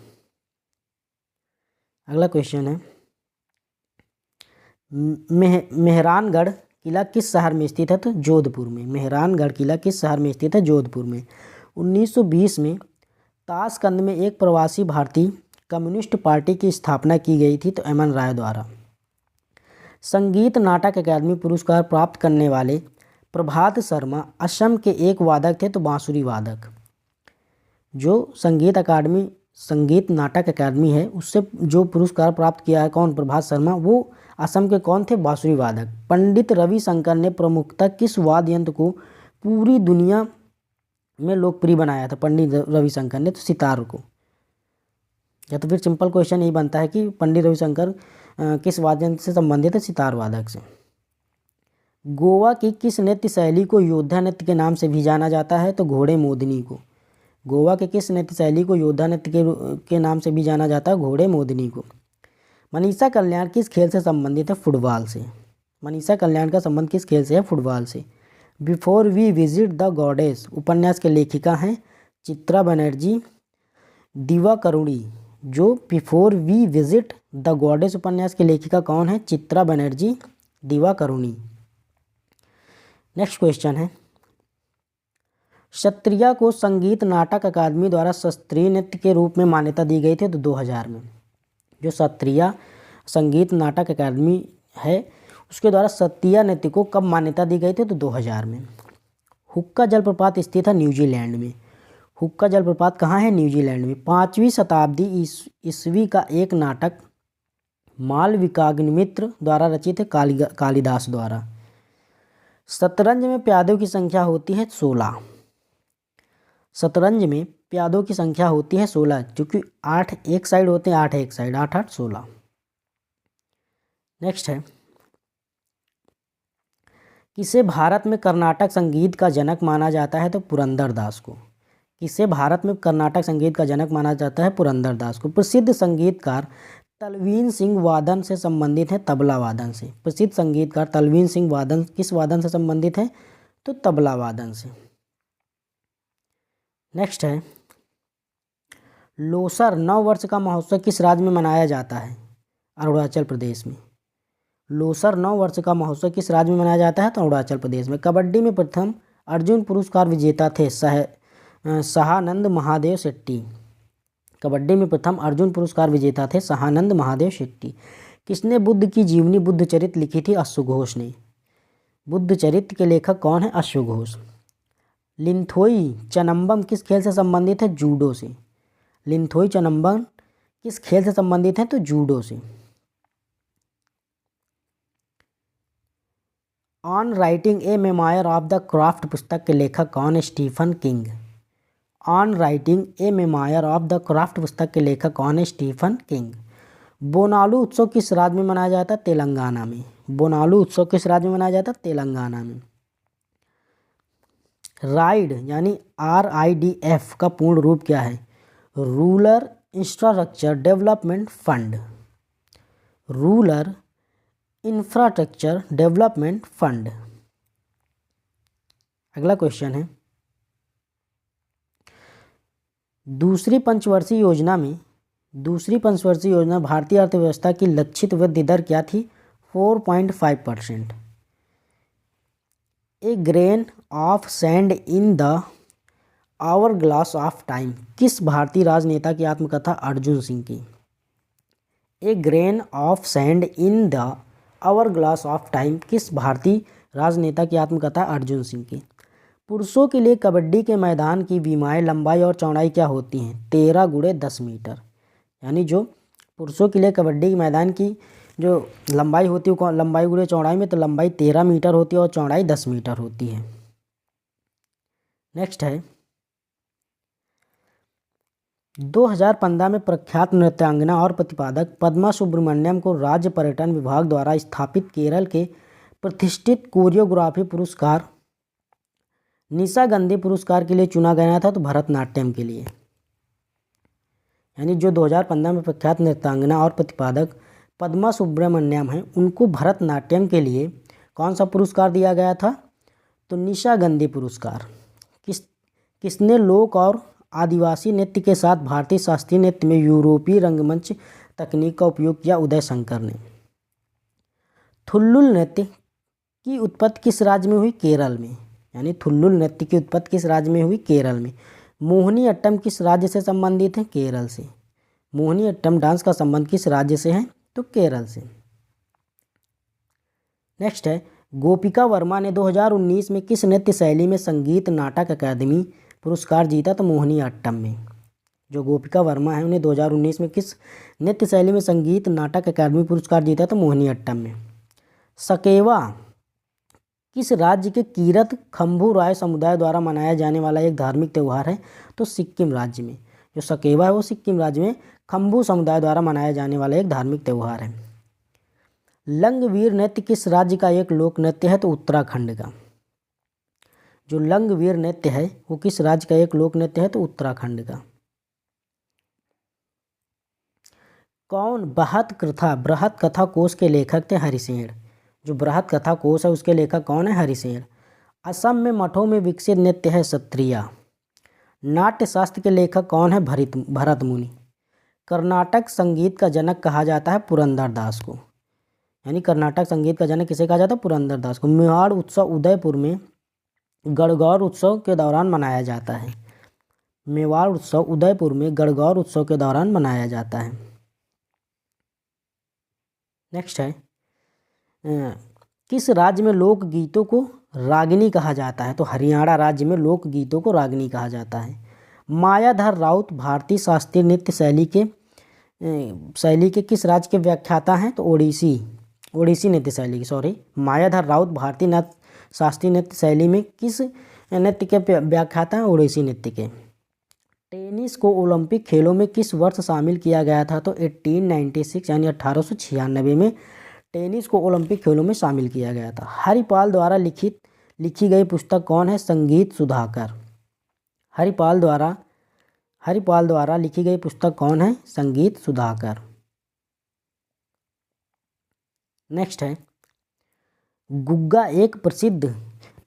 अगला क्वेश्चन है, मेहरानगढ़ किला किस शहर में स्थित है? तो जोधपुर में। मेहरानगढ़ किला किस शहर में स्थित है? जोधपुर में। 1920 में ताशकंद में एक प्रवासी भारतीय कम्युनिस्ट पार्टी की स्थापना की गई थी? तो एमएन राय द्वारा। संगीत नाटक अकादमी पुरस्कार प्राप्त करने वाले प्रभात शर्मा असम के एक वादक थे, तो बांसुरी वादक। जो संगीत नाटक अकादमी है उससे जो पुरस्कार प्राप्त किया है कौन, प्रभात शर्मा, वो असम के कौन थे, बांसुरी वादक। पंडित रविशंकर ने प्रमुखतः किस वाद्य यंत्र को पूरी दुनिया में लोकप्रिय बनाया था? पंडित रविशंकर ने तो सितार को। या तो फिर सिंपल क्वेश्चन यही बनता है कि पंडित रविशंकर किस वाद्य यंत्र से संबंधित है? सितार वादक से। गोवा की किस नृत्य शैली को योद्धा नृत्य के नाम से भी जाना जाता है? तो घोड़े मोदिनी को। गोवा के किस नृत्य शैली को योद्धा नृत्य के नाम से भी जाना जाता है? घोड़े मोदिनी को। मनीषा कल्याण किस खेल से संबंधित है? फुटबॉल से। मनीषा कल्याण का संबंध किस खेल से है? फुटबॉल से। Before we visit the goddess उपन्यास के लेखिका हैं चित्रा बनर्जी, दिवा करुणी। जो before we visit the goddess उपन्यास की लेखिका कौन है? चित्रा बनर्जी, दिवा करुणी। नेक्स्ट क्वेश्चन है, क्षत्रिया को संगीत नाटक अकादमी द्वारा शास्त्रीय नृत्य के रूप में मान्यता दी गई थी, तो 2000 में। जो क्षत्रिया संगीत नाटक अकादमी है उसके द्वारा शास्त्रीय नृत्य को कब मान्यता दी गई थी? तो 2000 में। हुक्का जलप्रपात स्थित है न्यूजीलैंड में। हुक्का जलप्रपात कहाँ है? न्यूजीलैंड में। 5वीं शताब्दी ईस्वी का एक नाटक मालविकाग्निमित्र द्वारा रचित है, कालिदास द्वारा। शतरंज में प्यादों की संख्या होती है 16। शतरंज में प्यादों की संख्या होती है 16, क्योंकि 8 एक साइड होते हैं, 8 एक साइड, 8 8 16। नेक्स्ट है, किसे भारत में कर्नाटक संगीत का जनक माना जाता है? तो पुरंदरदास को। किसे भारत में कर्नाटक संगीत का जनक माना जाता है? पुरंदरदास को। प्रसिद्ध संगीतकार तलवीन सिंह वादन से संबंधित है, तबला वादन से। प्रसिद्ध संगीतकार तलवीन सिंह वादन किस वादन से संबंधित है? तो तबला वादन से। नेक्स्ट है, लोसर 9 वर्ष का महोत्सव किस राज्य में मनाया जाता है? अरुणाचल प्रदेश में। लोसर 9 वर्ष का महोत्सव किस राज्य में मनाया जाता है? तो अरुणाचल प्रदेश में। कबड्डी में प्रथम अर्जुन पुरस्कार विजेता थे सहानंद महादेव शेट्टी। कबड्डी में प्रथम अर्जुन पुरस्कार विजेता थे सहानंद महादेव शेट्टी। किसने बुद्ध की जीवनी बुद्धचरित लिखी थी? अश्वघोष ने। बुद्धचरित के लेखक कौन है? अश्वघोष। लिंथोई चनम्बम किस खेल से संबंधित है? जूडो से। लिंथोई चनम्बम किस खेल से संबंधित है? तो जूडो से। On writing a memoir of the craft पुस्तक के लेखक कौन है? Stephen King. On writing a memoir of the craft पुस्तक के लेखक कौन है? Stephen king. बोनालू उत्सव किस राज्य में मनाया जाता है? तेलंगाना में। बोनालू उत्सव किस राज्य में मनाया जाता है? तेलंगाना में। राइड यानी RIDF का पूर्ण रूप क्या है? Rural infrastructure development fund. Rural infrastructure development fund. अगला क्वेश्चन है, दूसरी पंचवर्षीय योजना भारतीय अर्थव्यवस्था की लक्षित वृद्धि दर क्या थी? 4.5%। A grain of sand in the hourglass of time किस भारतीय राजनेता की आत्मकथा? अर्जुन सिंह की। A grain of sand in the hourglass of time किस भारतीय राजनेता की आत्मकथा? अर्जुन सिंह की। पुरुषों के लिए कबड्डी के मैदान की विमाएँ लंबाई और चौड़ाई क्या होती हैं? 13 × 10 मीटर। यानी जो पुरुषों के लिए कबड्डी के मैदान की जो लंबाई होती है, लंबाई गुणे चौड़ाई में, तो लंबाई 13 मीटर होती है और चौड़ाई 10 मीटर होती है। नेक्स्ट है, 2015 में प्रख्यात नृत्यांगना और प्रतिपादक पद्मा सुब्रमण्यम को राज्य पर्यटन विभाग द्वारा स्थापित केरल के प्रतिष्ठित कोरियोग्राफी पुरस्कार निशा गांधी पुरस्कार के लिए चुना गया था, तो भरतनाट्यम के लिए। यानी जो 2015 में प्रख्यात नृत्यांगना और प्रतिपादक पद्मा सुब्रमण्यम हैं उनको भरतनाट्यम के लिए कौन सा पुरस्कार दिया गया था? तो निशा गांधी पुरस्कार। किसने लोक और आदिवासी नृत्य के साथ भारतीय शास्त्रीय नृत्य में यूरोपीय रंगमंच तकनीक का उपयोग किया? उदय शंकर ने। थुल्लुल नृत्य की उत्पत्ति किस राज्य में हुई? केरल में। यानी थुल्लुल नृत्य की उत्पत्ति किस राज्य में हुई? केरल में। मोहिनी अट्टम किस राज्य से संबंधित है? केरल से। मोहिनी अट्टम डांस का संबंध किस राज्य से है? तो केरल से। नेक्स्ट है, गोपिका वर्मा ने 2019 में किस नृत्य शैली में संगीत नाटक अकादमी पुरस्कार जीता? तो मोहिनी अट्टम में। जो गोपिका वर्मा है उन्हें 2019 में किस नृत्य शैली में संगीत नाटक अकादमी पुरस्कार जीता? तो मोहिनी अट्टम में। सकेवा किस राज्य के कीरत खम्भू राय समुदाय द्वारा मनाया जाने वाला एक धार्मिक त्यौहार है? तो सिक्किम राज्य में। जो सकेवा है वो सिक्किम राज्य में खम्भू समुदाय द्वारा मनाया जाने वाला एक धार्मिक त्यौहार है। लंगवीर नृत्य किस राज्य का एक लोक नृत्य है? तो उत्तराखंड का। जो लंगवीर नृत्य है वो किस राज्य का एक लोक नृत्य है? तो उत्तराखंड का। कौन बृहत कथा कोश के लेखक थे? हरिसेन। जो बृहत कथा कोश है उसके लेखक कौन है? हरिसेन। असम में मठों में विकसित नृत्य है सत्रिया। नाट्य शास्त्र के लेखक कौन है? भरत मुनि। कर्नाटक संगीत का जनक कहा जाता है पुरंदरदास को। यानी कर्नाटक संगीत का जनक किसे कहा जाता है? पुरंदरदास को। मेवाड़ उत्सव उदयपुर में गणगौर उत्सव के दौरान मनाया जाता है। मेवाड़ उत्सव उदयपुर में गणगौर उत्सव के दौरान मनाया जाता है। नेक्स्ट है, किस राज्य में लोकगीतों को रागिनी कहा जाता है? तो हरियाणा राज्य में लोकगीतों को रागिनी कहा जाता है। मायाधर राउत भारतीय शास्त्रीय नृत्य शैली के किस राज्य के व्याख्याता हैं? तो ओडिसी नृत्य शैली की मायाधर राउत भारतीय शास्त्रीय नृत्य शैली में किस नृत्य के व्याख्याता हैं? ओडिसी नृत्य के। टेनिस को ओलंपिक खेलों में किस वर्ष शामिल किया गया था? तो 1896 यानी 1896 में टेनिस को ओलंपिक खेलों में शामिल किया गया था। हरिपाल द्वारा लिखी गई पुस्तक कौन है? संगीत सुधाकर। हरिपाल द्वारा लिखी गई पुस्तक कौन है? संगीत सुधाकर। नेक्स्ट है, गुग्गा एक प्रसिद्ध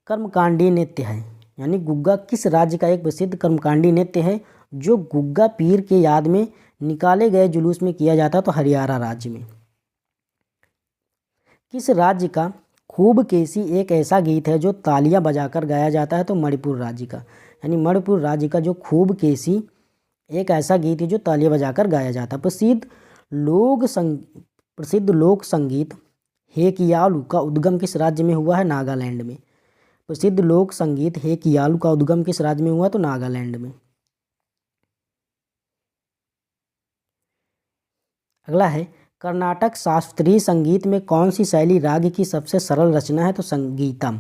कर्मकांडी नृत्य है। यानी गुग्गा किस राज्य का एक प्रसिद्ध कर्मकांडी नृत्य है जो गुग्गा पीर के याद में निकाले गए जुलूस में किया जाता? तो हरियाणा राज्य में। किस राज्य का खूब केसी एक ऐसा गीत है जो तालियां बजाकर गाया जाता है? तो मणिपुर राज्य का। यानी मणिपुर राज्य का जो खूब केसी एक ऐसा गीत है जो तालियां बजाकर गाया जाता है। प्रसिद्ध लोक संगीत हेकियालू का उद्गम किस राज्य में हुआ है? नागालैंड में। प्रसिद्ध लोक संगीत हेकियालू का उद्गम किस राज्य में हुआ? तो नागालैंड में। अगला है, कर्नाटक शास्त्रीय संगीत में कौन सी शैली राग की सबसे सरल रचना है? तो संगीतम।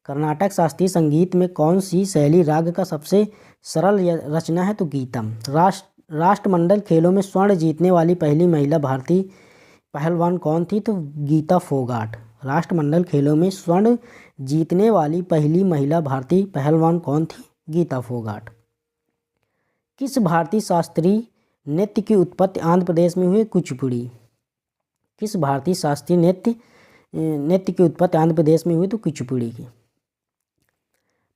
कर्नाटक शास्त्रीय संगीत में कौन सी शैली राग का सबसे सरल रचना है? तो गीतम। राष्ट्रमंडल खेलों में स्वर्ण जीतने वाली पहली महिला भारतीय पहलवान कौन थी? तो गीता फोगाट। राष्ट्रमंडल खेलों में स्वर्ण जीतने वाली पहली महिला भारतीय पहलवान कौन थी? गीता फोगाट। किस भारतीय शास्त्रीय नृत्य की उत्पत्ति आंध्र प्रदेश में हुई? कुचिपुड़ी। किस भारतीय शास्त्रीय नृत्य की उत्पत्ति आंध्र प्रदेश में हुई? तो कुचिपुड़ी की।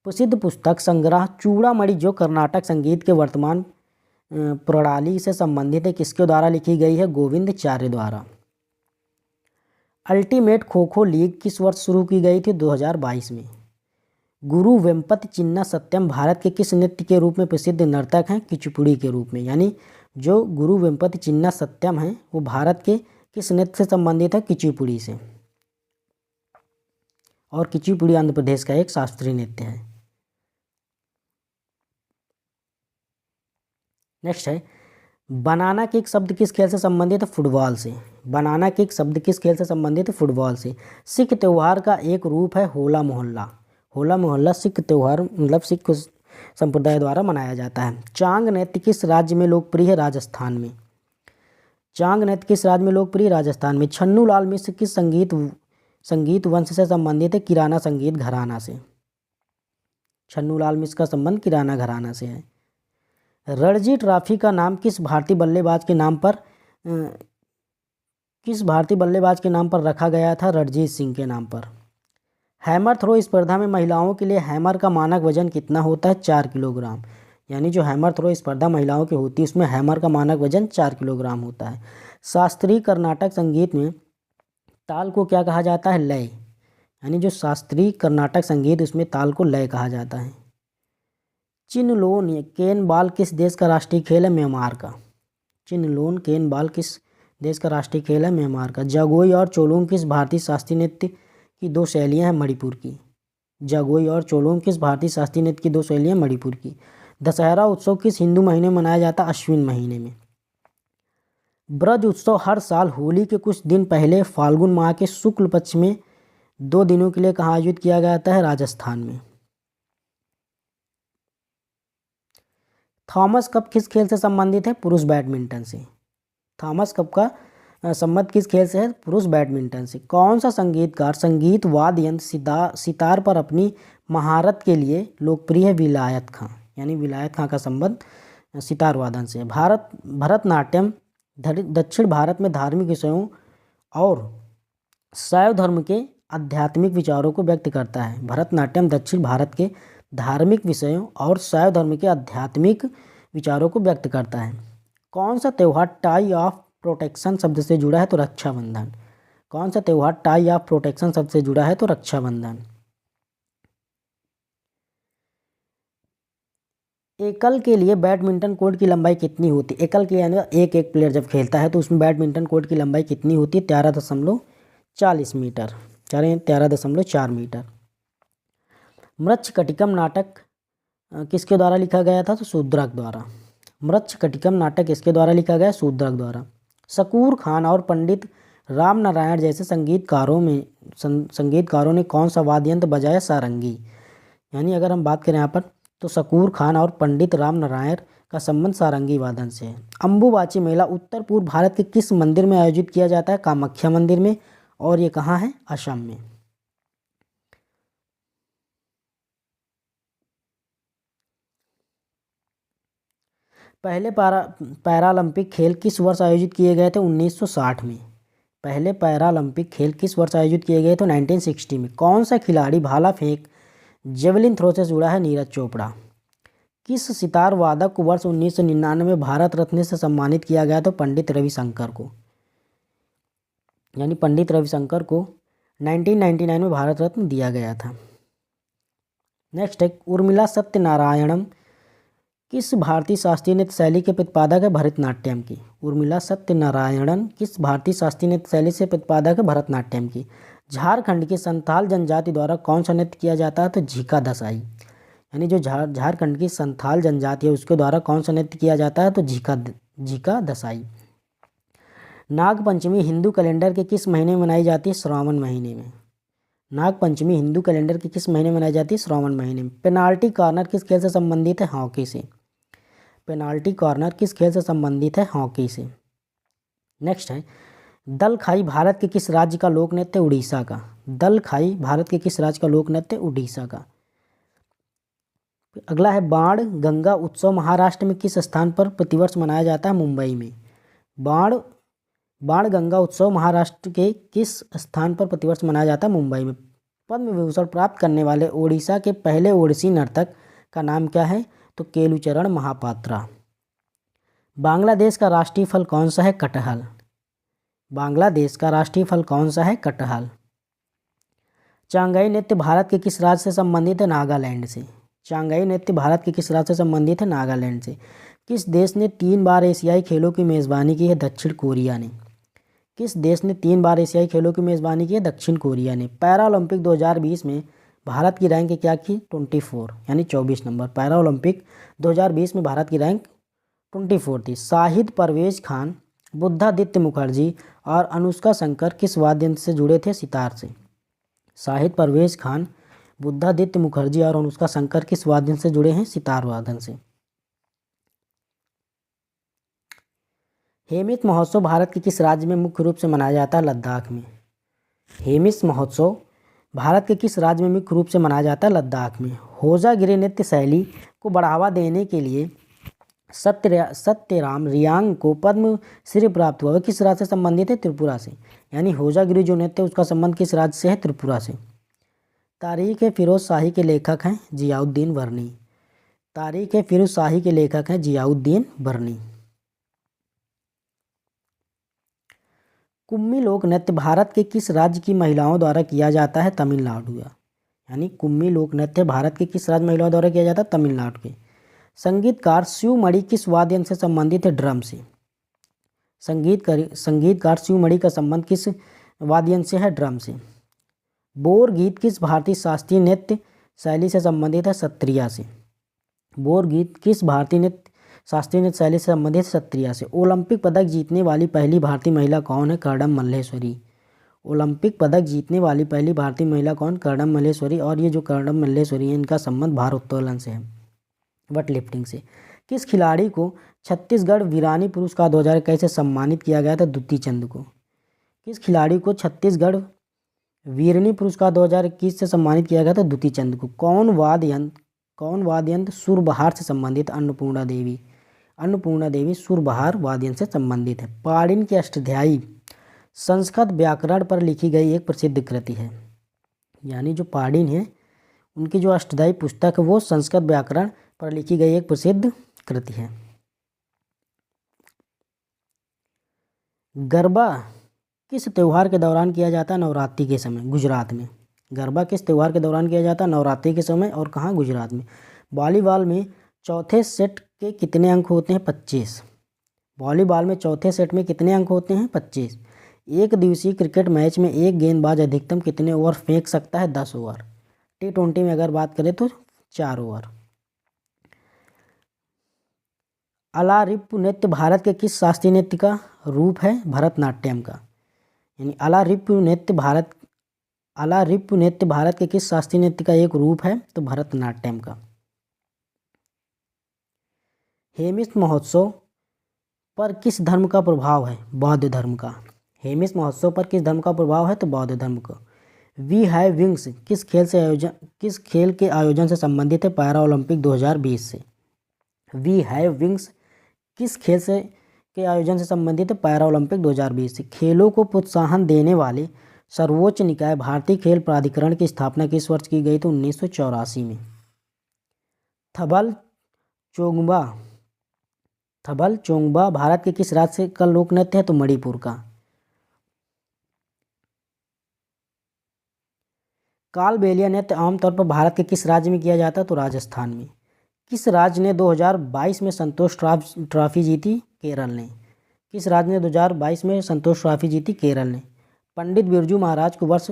प्रसिद्ध पुस्तक संग्रह चूड़ामणि जो कर्नाटक संगीत के वर्तमान प्रणाली से संबंधित है किसके द्वारा लिखी गई है? गोविंदाचार्य द्वारा। अल्टीमेट खो खो लीग किस वर्ष शुरू की गई थी? 2022 में। गुरु वेम्पति चिन्ना सत्यम भारत के किस नृत्य के रूप में प्रसिद्ध नर्तक हैं? कुचिपुड़ी के रूप में। यानी जो गुरु वेम्पति चिन्ना सत्यम हैं वो भारत के किस नृत्य से संबंधित है? कुचिपुड़ी से। और कुचिपुड़ी आंध्र प्रदेश का एक शास्त्रीय नृत्य है। नेक्स्ट है, बनाना किक शब्द किस खेल से संबंधित है? फुटबॉल से। बनाना किक शब्द किस खेल से संबंधित है? फुटबॉल से। सिख त्यौहार का एक रूप है होला मोहल्ला। होला मोहल्ला सिख त्यौहार मतलब सिख संप्रदाय द्वारा मनाया जाता है। चांग नृत्य किस राज्य में लोकप्रिय है? राजस्थान में। चांग नृत्य किस राज्य में लोकप्रिय? राजस्थान में। छन्नू लाल मिश्र किस संगीत वंश से संबंधित है? किराना संगीत घराना से। छन्नू लाल मिश्र का संबंध किराना घराना से है। रणजी ट्रॉफी का नाम किस भारतीय बल्लेबाज के नाम पर रखा गया था? रणजीत सिंह के नाम पर। हैमर थ्रो स्पर्धा में महिलाओं के लिए हैमर का मानक वजन कितना होता है? 4 किलोग्राम। यानी जो हैमर थ्रो स्पर्धा महिलाओं की होती है उसमें हैमर का मानक वजन 4 किलोग्राम होता है। शास्त्रीय कर्नाटक संगीत में ताल को क्या कहा जाता है? लय। यानी जो शास्त्रीय कर्नाटक संगीत उसमें ताल को लय कहा जाता है। चिनलोन केन बाल किस देश का राष्ट्रीय खेल है? म्यांमार का। चिनलोन केन बाल किस देश का राष्ट्रीय खेल है म्यांमार का। जगोई और चोलोम किस भारतीय शास्त्रीय नृत्य की दो शैलियाँ हैं मणिपुर की। जगोई और चोलोम किस भारतीय शास्त्रीय नृत्य की दो शैलियाँ मणिपुर की। दशहरा उत्सव किस हिंदू महीने में मनाया जाता है? अश्विन महीने में। ब्रज उत्सव हर साल होली के कुछ दिन पहले फाल्गुन माह के शुक्ल पक्ष में 2 दिनों के लिए कहाँ आयोजित किया जाता है? राजस्थान में। थॉमस कप किस खेल से संबंधित है? पुरुष बैडमिंटन से। थॉमस कप का संबंध किस खेल से है? पुरुष बैडमिंटन से। कौन सा संगीतकार संगीत वाद्य यंत्र सितार पर अपनी महारत के लिए लोकप्रिय है? विलायत खां। यानी विलायत खां का संबंध सितार वादन से है। भरतनाट्यम दक्षिण भारत में धार्मिक विषयों और शैव धर्म के आध्यात्मिक विचारों को व्यक्त करता है। भरतनाट्यम दक्षिण भारत के धार्मिक विषयों और शैव धर्म के आध्यात्मिक विचारों को व्यक्त करता है। कौन सा त्यौहार टाई ऑफ प्रोटेक्शन शब्द से जुड़ा है? तो रक्षाबंधन। कौन सा त्यौहार टाई ऑफ प्रोटेक्शन शब्द से जुड़ा है? तो रक्षाबंधन। एकल के लिए बैडमिंटन कोर्ट की लंबाई कितनी होती है? एकल के यानी एक एक प्लेयर जब खेलता है तो उसमें बैडमिंटन कोर्ट की लंबाई कितनी होती है? 13.40 मीटर। 13.4 मीटर। मृच्छकटिकम नाटक किसके द्वारा लिखा गया था? तो शूद्रक द्वारा। मृच्छकटिकम नाटक किसके द्वारा लिखा गया? शूद्रक द्वारा। शकूर खान और पंडित राम नारायण जैसे संगीतकारों ने कौन सा वाद्य यंत्र बजाया? सारंगी। यानी अगर हम बात करें यहाँ पर तो शकूर खान और पंडित राम नारायण का संबंध सारंगी वादन से है। अम्बुबाची मेला उत्तर पूर्व भारत के किस मंदिर में आयोजित किया जाता है? कामाख्या मंदिर में। और ये कहाँ है? असम में। पहले पैरालंपिक खेल किस वर्ष आयोजित किए गए थे? 1960 में। पहले पैरालंपिक खेल किस वर्ष आयोजित किए गए थे? 1960 में। कौन सा खिलाड़ी भाला फेंक जेवलिन थ्रो से जुड़ा है? नीरज चोपड़ा। किस सितार वादक को वर्ष 1999 में भारत रत्न से सम्मानित किया गया? तो पंडित रविशंकर को। यानी पंडित रविशंकर को 1999 में भारत रत्न दिया गया था। नेक्स्ट है उर्मिला सत्यनारायणम किस भारतीय शास्त्रीय नृत्य शैली के प्रतिपादक है? भरतनाट्यम की। उर्मिला सत्यनारायणन किस भारतीय शास्त्रीय नृत्य शैली से प्रतिपादक है? भरतनाट्यम की। झारखंड की संथाल जनजाति द्वारा कौन सा नृत्य किया जाता है? तो झीका दसाई। यानी जो झारखंड की संथाल जनजाति है उसके द्वारा कौन सा नृत्य किया जाता है? तो झीका दसाई। नागपंचमी हिंदू कैलेंडर के किस महीने में मनाई जाती है? श्रावण महीने में। नागपंचमी हिंदू कैलेंडर के किस महीने में मनाई जाती है? श्रावण महीने में। पेनाल्टी कॉर्नर किस खेल से संबंधित है? हॉकी से। पेनाल्टी कॉर्नर किस खेल से संबंधित है? हॉकी से। नेक्स्ट है दलखाई भारत के किस राज्य का लोक नृत्य? उड़ीसा का। दलखाई भारत के किस राज्य का लोक नृत्य? उड़ीसा का। अगला है बाण गंगा उत्सव महाराष्ट्र में किस स्थान पर प्रतिवर्ष मनाया जाता है? मुंबई में। बाण गंगा उत्सव महाराष्ट्र के किस स्थान पर प्रतिवर्ष मनाया जाता है? मुंबई में। पद्म विभूषण प्राप्त करने वाले ओडिशा के पहले ओडिसी नर्तक का नाम क्या है? तो केलुचरण महापात्रा। बांग्लादेश का राष्ट्रीय फल कौन सा है? कटहल। बांग्लादेश का राष्ट्रीय फल कौन सा है? कटहल। चांगई नृत्य भारत के किस राज्य से संबंधित है? नागालैंड से। चांगई नृत्य भारत के किस राज्य से संबंधित है? नागालैंड से। किस देश ने 3 बार एशियाई खेलों की मेज़बानी की है? दक्षिण कोरिया ने। किस देश ने 3 बार एशियाई खेलों की मेज़बानी की है? दक्षिण कोरिया ने। पैरालंपिक 2020 में भारत की रैंक क्या की? 24 यानी 24 नंबर। पैरालंपिक 2020 में भारत की रैंक 24 थी। शाहिद परवेज खान, बुद्धादित्य मुखर्जी और अनुष्का शंकर किस वाद्य यंत्र से जुड़े थे? सितार से। शाहिद परवेज खान, बुद्धादित्य मुखर्जी और अनुष्का शंकर किस वाद्य यंत्र से जुड़े हैं? सितार वादन से। हेमिस महोत्सव भारत के किस राज्य में मुख्य रूप से मनाया जाता है? लद्दाख में। हेमिस महोत्सव भारत के किस राज्य में मुख्य रूप से मनाया जाता है? लद्दाख में। होजागिरी नृत्य शैली को बढ़ावा देने के लिए सत्यराम रियांग को पद्म श्री प्राप्त हुआ। वह किस राज्य से संबंधित है? त्रिपुरा से। यानी होजागिरी जो नृत्य है उसका संबंध किस राज्य से है? त्रिपुरा से। तारीख फिरोज शाही के लेखक हैं जियाउद्दीन वर्नी। तारीख फिरोज शाही के लेखक हैं जियाउद्दीन वर्नी। कुम्मी लोक नृत्य भारत के किस राज्य की महिलाओं द्वारा किया जाता है? तमिलनाडु। यानी कुम्मी लोक नृत्य भारत के किस राज्य महिलाओं द्वारा किया जाता है? तमिलनाडु के। संगीतकार शिवमणि किस वाद्य यंत्र से संबंधित है? ड्रम से। संगीतकार शिवमणि का संबंध किस वाद्य यंत्र से है? ड्रम से। बोर गीत किस भारतीय शास्त्रीय नृत्य शैली से संबंधित है? सत्रिया से। बोर गीत किस भारतीय नृत्य शास्त्रीय नृत्य शैली से संबंधित है? सत्रिया से। ओलंपिक पदक जीतने वाली पहली भारतीय महिला कौन है? कर्णम मल्लेश्वरी। ओलंपिक पदक जीतने वाली पहली भारतीय महिला कौन? कर्णम मल्लेश्वरी। और ये जो कर्णम मल्लेश्वरी है इनका संबंध भारोत्तोलन से है, वेट लिफ्टिंग से। किस खिलाड़ी को छत्तीसगढ़ वीरानी पुरस्कार 2021 से सम्मानित किया गया था? दुती चंद को। किस खिलाड़ी को छत्तीसगढ़ वीरनी पुरस्कार 2021 से सम्मानित किया गया था? दुती चंद को। कौन वाद्य यंत्र सुरबहार से संबंधित? अन्नपूर्णा देवी। अन्नपूर्णा देवी सुरबहार वाद्य यंत्र से संबंधित है। पाणिनि की अष्टाध्यायी संस्कृत व्याकरण पर लिखी गई एक प्रसिद्ध कृति है। यानी जो पाणिनि है उनकी जो अष्टाध्यायी पुस्तक है वो संस्कृत व्याकरण पर लिखी गई एक प्रसिद्ध कृति है। गरबा किस त्यौहार के दौरान किया जाता है? नवरात्रि के समय, गुजरात में। गरबा किस त्यौहार के दौरान किया जाता है? नवरात्रि के समय। और कहाँ? गुजरात में। वॉलीबॉल में चौथे सेट के कितने अंक होते हैं? 25। वॉलीबॉल में चौथे सेट में कितने अंक होते हैं? 25। एक दिवसीय क्रिकेट मैच में एक गेंदबाज अधिकतम कितने ओवर फेंक सकता है? 10 ओवर। T20 में अगर बात करें तो 4 ओवर। अलारिप्पु नृत्य भारत के किस शास्त्रीय नृत्य का रूप है? भरतनाट्यम का। यानी अलारिप्पु नृत्य भारत के किस शास्त्रीय नृत्य का एक रूप है? तो भरतनाट्यम का। हेमिस महोत्सव पर किस धर्म का प्रभाव है? बौद्ध धर्म का। हेमिस महोत्सव पर किस धर्म का प्रभाव है? तो बौद्ध धर्म का। वी हैव विंग्स किस खेल के आयोजन से संबंधित है? पैरा ओलंपिक 2020 से। वी हैव विंग्स किस खेल के आयोजन से संबंधित है? पैरा ओलंपिक 2020 से। खेलों को प्रोत्साहन देने वाले सर्वोच्च निकाय भारतीय खेल प्राधिकरण की स्थापना किस वर्ष की गई? तो 1984 में। थबल चोंगबा भारत के किस राज्य का लोक नृत्य है? तो मणिपुर का। कालबेलिया नृत्य आमतौर पर भारत के किस राज्य में किया जाता है? तो राजस्थान में। किस राज्य ने 2022 में संतोष ट्रॉफी जीती? केरल ने। किस राज्य ने 2022 में संतोष ट्रॉफी जीती? केरल ने। पंडित बिरजू महाराज को वर्ष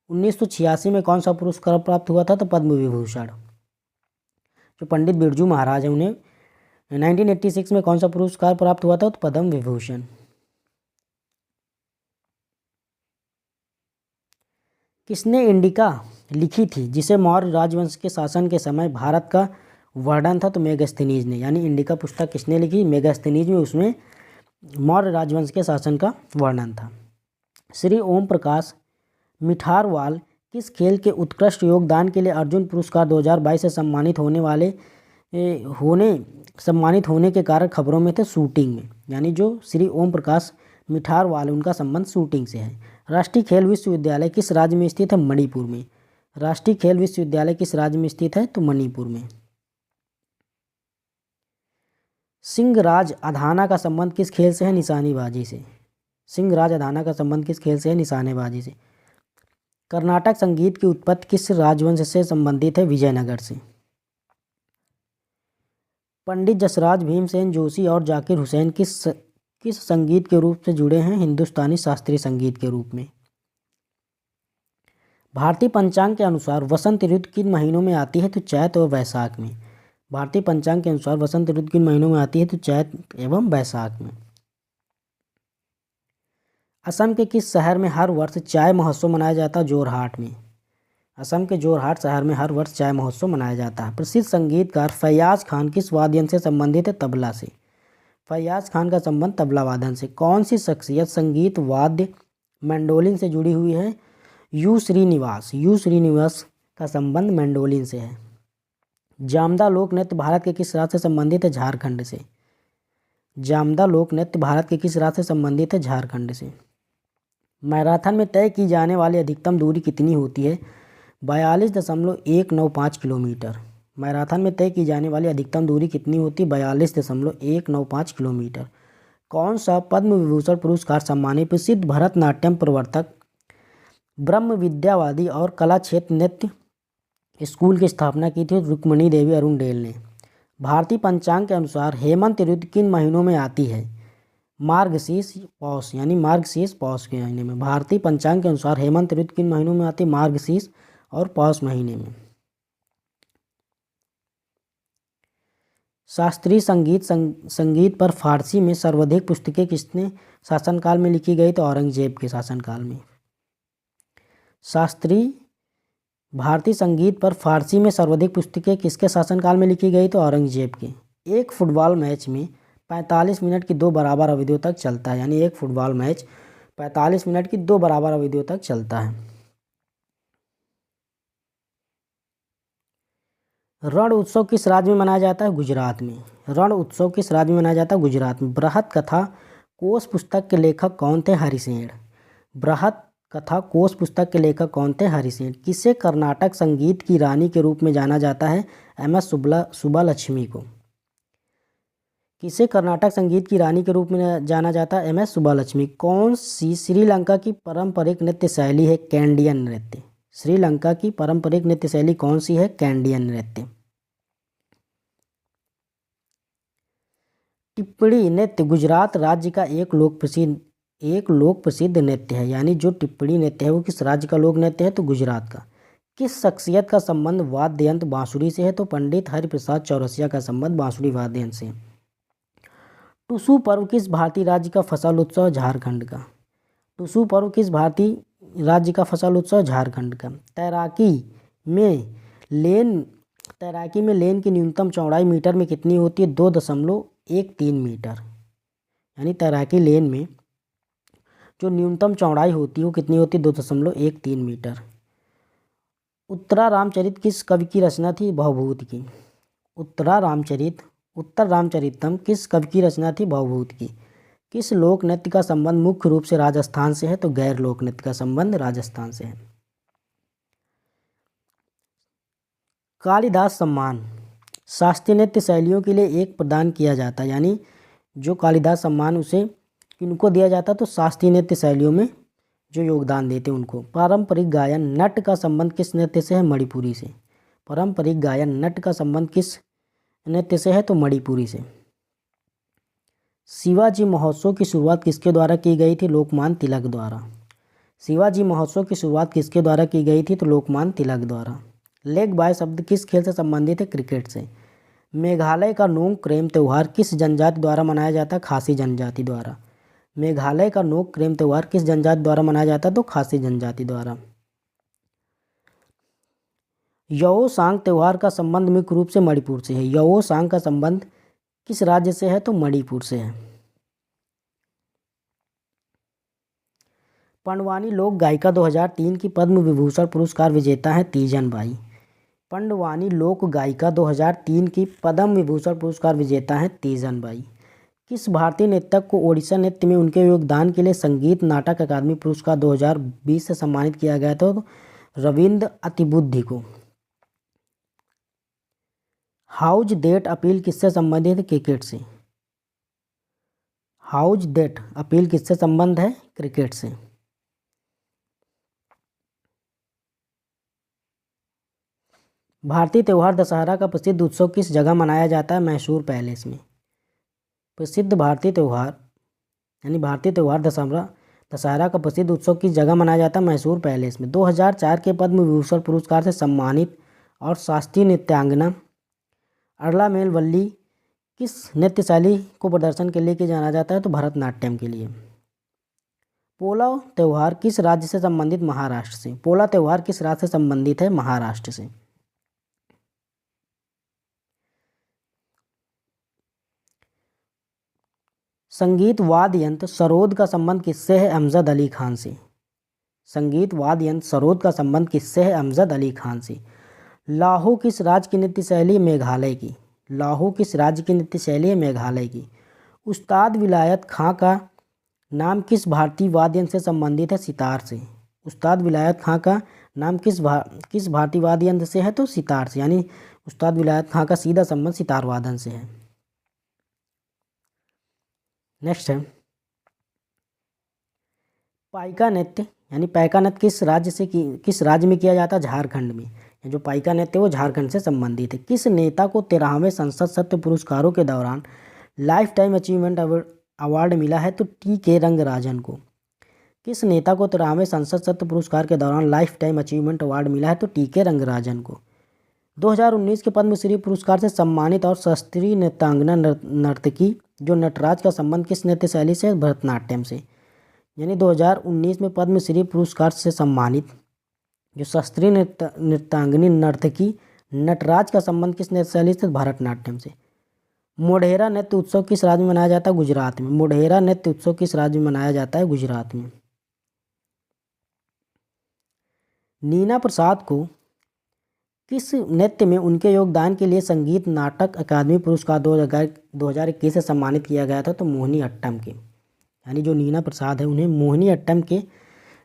1986 में कौन सा पुरस्कार प्राप्त हुआ था? तो पद्म विभूषण। जो पंडित बिरजू महाराज हैं उन्हें 1986 में कौन सा पुरस्कार प्राप्त हुआ था? तो पद्म विभूषण। किसने इंडिका लिखी थी जिसे मौर्य राजवंश के शासन के समय भारत का वर्णन था? तो मेगास्थनीज ने। यानी इंडिका पुस्तक किसने लिखी? मेगास्थनीज में। उसमें मौर्य राजवंश के शासन का वर्णन था। श्री ओम प्रकाश मिठारवाल किस खेल के उत्कृष्ट योगदान के लिए अर्जुन पुरस्कार 2022 से सम्मानित होने के कारण खबरों में थे? शूटिंग में। यानी जो श्री ओम प्रकाश मिठारवाल उनका संबंध शूटिंग से है। राष्ट्रीय खेल विश्वविद्यालय किस राज्य में स्थित है? मणिपुर में। राष्ट्रीय खेल विश्वविद्यालय किस राज्य में स्थित है? तो मणिपुर में। सिंहराज अधाना का संबंध किस खेल से है? निशानेबाजी से। सिंहराज अधाना का संबंध किस खेल से है? निशानेबाजी से। कर्नाटक संगीत की उत्पत्ति किस राजवंश से संबंधित है? विजयनगर से। पंडित जसराज भीमसेन जोशी और जाकिर हुसैन किस संगीत के रूप से जुड़े हैं? हिंदुस्तानी शास्त्रीय संगीत के रूप में। भारतीय पंचांग के अनुसार वसंत ऋतु किन महीनों में आती है? तो चैत और वैशाख में। भारतीय पंचांग के अनुसार वसंत ऋतु किन महीनों में आती है? तो चैत एवं वैशाख में। असम के किस शहर में हर वर्ष चाय महोत्सव मनाया जाता है? जोरहाट में। असम के जोरहाट शहर में हर वर्ष चाय महोत्सव मनाया जाता है। प्रसिद्ध संगीतकार फैयाज खान किस वाद्य यंत्र से संबंधित है? तबला से। फैयाज खान का संबंध तबला वादन से। कौन सी शख्सियत संगीत वाद्य मैंडोलिन से जुड़ी हुई है? यू श्रीनिवास का संबंध मैंडोलिन से है। जामदा लोक नृत्य भारत के किस राज्य से संबंधित है? झारखंड से। जामदा लोक नृत्य भारत के किस राज्य से संबंधित है? झारखंड से। मैराथन में तय की जाने वाली अधिकतम दूरी कितनी होती है? 42.195 किलोमीटर। मैराथन में तय की जाने वाली अधिकतम दूरी कितनी होती है? 42.195 किलोमीटर। कौन सा पद्म विभूषण पुरस्कार सम्मानित प्रसिद्ध भरतनाट्यम प्रवर्तक, ब्रह्म विद्यावादी और कला क्षेत्र नृत्य स्कूल की स्थापना की थी? रुक्मणी देवी अरुणडेल ने। भारतीय पंचांग के अनुसार हेमंत ऋतु किन महीनों में आती है? मार्गशीर्ष पौष यानी मार्गशीर्ष पौष के महीने में। भारतीय पंचांग के अनुसार हेमंत ऋतु किन महीनों में आती है? मार्गशीर्ष और पौष महीने में। शास्त्रीय संगीत पर फारसी में सर्वाधिक पुस्तकें किसने शासनकाल में लिखी गई? तो औरंगजेब के शासनकाल में। शास्त्रीय भारतीय संगीत पर फारसी में सर्वाधिक पुस्तकें किसके शासनकाल में लिखी गई? तो औरंगजेब के। एक फुटबॉल मैच में 45 मिनट की 2 बराबर अवधियों तक चलता है, यानी एक फुटबॉल मैच 45 मिनट की 2 बराबर अवधियों तक चलता है। रण उत्सव किस राज्य में मनाया जाता है? गुजरात में। रण उत्सव किस राज्य में मनाया जाता है? गुजरात में। बृहत कथा कोश पुस्तक के लेखक कौन थे? हरिसेन। बृहत कथा कोश पुस्तक के लेखक कौन थे? हरिसेन। किसे कर्नाटक संगीत की रानी के रूप में जाना जाता है? एम.एस. सुब्बालक्ष्मी को। किसे कर्नाटक संगीत की रानी के रूप में जाना जाता है? एम.एस. सुब्बालक्ष्मी। कौन सी श्रीलंका की पारंपरिक नृत्य शैली है? कैंडियन नृत्य। श्रीलंका की पारंपरिक नृत्य शैली कौन सी है? कैंडियन नृत्य। टिप्पणी नृत्य गुजरात राज्य का एक लोक प्रसिद्ध नृत्य है, यानी जो टिप्पणी नृत्य है वो किस राज्य का लोक नृत्य है? तो गुजरात का। किस शख्सियत का संबंध वाद्य यंत्र बांसुरी से है? तो पंडित हरिप्रसाद चौरसिया का संबंध बांसुरी वाद्य यंत्र से। टुसू पर्व किस भारतीय राज्य का फसल उत्सव? झारखंड का। टुसू पर्व किस भारतीय राज्य का फसल उत्सव? झारखंड का। तैराकी में लेन की न्यूनतम चौड़ाई मीटर में कितनी होती है? 2.13 मीटर। यानी तैराकी लेन में जो न्यूनतम चौड़ाई होती है वो कितनी होती है? 2.13 मीटर। उत्तर रामचरित किस कवि की रचना थी? भवभूति की। उत्तर रामचरितम किस कवि की रचना थी? भवभूति की। किस लोक नृत्य का संबंध मुख्य रूप से राजस्थान से है? तो गैर लोक नृत्य का संबंध राजस्थान से है। कालिदास सम्मान शास्त्रीय नृत्य शैलियों के लिए एक प्रदान किया जाता है, यानी जो कालिदास सम्मान उसे किनको दिया जाता? तो शास्त्रीय नृत्य शैलियों में जो योगदान देते उनको। पारंपरिक गायन नट का संबंध किस नृत्य से है? मणिपुरी से। पारंपरिक गायन नट का संबंध किस नृत्य से है? तो मणिपुरी से। शिवाजी महोत्सव की शुरुआत किसके द्वारा की गई थी? लोकमान्य तिलक द्वारा। शिवाजी महोत्सव की शुरुआत किसके द्वारा की गई थी? तो लोकमान्य तिलक द्वारा। लेग बाय शब्द किस खेल से संबंधित है? क्रिकेट से। मेघालय का नोंग क्रेम त्यौहार किस जनजाति द्वारा मनाया जाता है? खासी जनजाति द्वारा। मेघालय का नोंग क्रेम त्यौहार किस जनजाति द्वारा मनाया जाता है? तो खासी जनजाति द्वारा। यओ सांग त्यौहार का संबंध मुख्य रूप से मणिपुर से है। यओ सांग का संबंध किस राज्य से है? तो मणिपुर से है। पंडवानी लोक गायिका 2003 की पद्म विभूषण पुरस्कार विजेता है तीजन बाई। पंडवानी लोक गायिका 2003 की पद्म विभूषण पुरस्कार विजेता है तीजन बाई। किस भारतीय नृतक को ओडिशा नृत्य में उनके योगदान के लिए संगीत नाटक अकादमी पुरस्कार 2020 से सम्मानित किया गया था? तो रविंद्र अतिबुद्धि को। हाउज दैट अपील किससे संबंधित है? क्रिकेट से। हाउज दैट अपील किससे संबंध है? क्रिकेट से। भारतीय त्यौहार दशहरा का प्रसिद्ध उत्सव किस जगह मनाया जाता है? मैसूर पैलेस में। प्रसिद्ध भारतीय त्यौहार यानी भारतीय त्यौहार दशहरा का प्रसिद्ध उत्सव किस जगह मनाया जाता है? मैसूर पैलेस में। 2004 के पद्म विभूषण पुरस्कार से सम्मानित और शास्त्रीय नृत्यांगना अरला वल्ली किस नृत्य शैली को प्रदर्शन के लिए जाना जाता है? तो भरतनाट्यम के लिए। पोला त्यौहार किस राज्य से संबंधित? महाराष्ट्र से। पोला त्यौहार किस राज्य से संबंधित है? महाराष्ट्र से। संगीत वाद्य यंत्र सरोद का संबंध किससे है? अमजद अली खान से। संगीत वाद्य यंत्र सरोद का संबंध किससे है? अमजद अली खान से। लाहो किस राज्य की नृत्य शैली? मेघालय की। लाहो किस राज्य की नृत्य शैली है? मेघालय की। उस्ताद विलायत खां का नाम किस भारतीय वाद्य यंत्र से संबंधित है? सितार से। उस्ताद विलायत खां का नाम किस भारतीय वाद्य यंत्र से है? तो सितार से। यानी उस्ताद विलायत खां का सीधा संबंध सितार वादन से है। नेक्स्ट है पाइका नृत्य यानी पैका नृत्य किस राज्य में किया जाता है? झारखंड में। जो पाइका नृत्य वो झारखंड से संबंधित है। किस नेता को 13वें संसद सत्य पुरस्कारों के दौरान लाइफ टाइम अचीवमेंट अवार्ड मिला है तो टी.के. रंगराजन को। किस नेता को 13वें संसद सत्र पुरस्कार के दौरान लाइफ टाइम अचीवमेंट अवार्ड मिला है तो टी.के. रंगराजन को। 2019 के पद्मश्री पुरस्कार से सम्मानित और शास्त्रीय नृत्यांगना नर्तकी जो नटराज का संबंध किस नृत्य शैली से? भरतनाट्यम से। यानी 2019 में पद्मश्री पुरस्कार से सम्मानित जो शास्त्रीय नृत्यांगनी नर्तकी नटराज का संबंध किस नृत्य शैली से? भरतनाट्यम से। मोढेरा नृत्य उत्सव किस राज्य में मनाया जाता है? गुजरात में। मोढेरा नृत्य उत्सव किस राज्य में मनाया जाता है? गुजरात में। नीना प्रसाद को किस नृत्य में उनके योगदान के लिए संगीत नाटक अकादमी पुरस्कार 2021 से सम्मानित किया गया था? तो मोहिनी अट्टम के। यानी जो नीना प्रसाद है उन्हें मोहिनी अट्टम के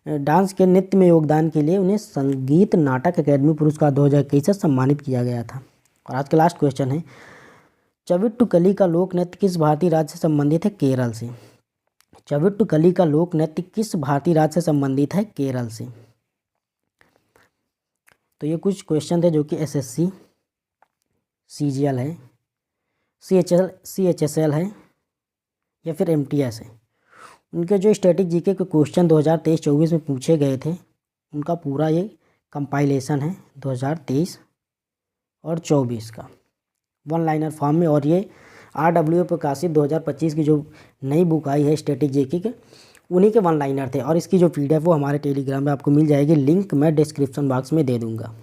डांस के नृत्य में योगदान के लिए उन्हें संगीत नाटक अकादमी पुरस्कार 2021 से सम्मानित किया गया था। और आज का लास्ट क्वेश्चन है, चविट्टुकली का लोक नृत्य किस भारतीय राज्य से संबंधित है? केरल से। चविट्टुकली का लोक नृत्य किस भारतीय राज्य से संबंधित है? केरल से। तो ये कुछ क्वेश्चन थे जो कि एसएससी, सीजीएल है, सीएचएसएल है या फिर एमटीएस है, उनके जो स्टैटिक जीके के क्वेश्चन 2023-24 में पूछे गए थे उनका पूरा ये कंपाइलेशन है 2023 और 24 का वन लाइनर फॉर्म में। और ये RWA प्रकाशित 2025 की जो नई बुक आई है स्टैटिक जीके के उन्हीं के वन लाइनर थे। और इसकी जो PDF वो हमारे टेलीग्राम में आपको मिल जाएगी, लिंक मैं डिस्क्रिप्शन बॉक्स में दे दूँगा।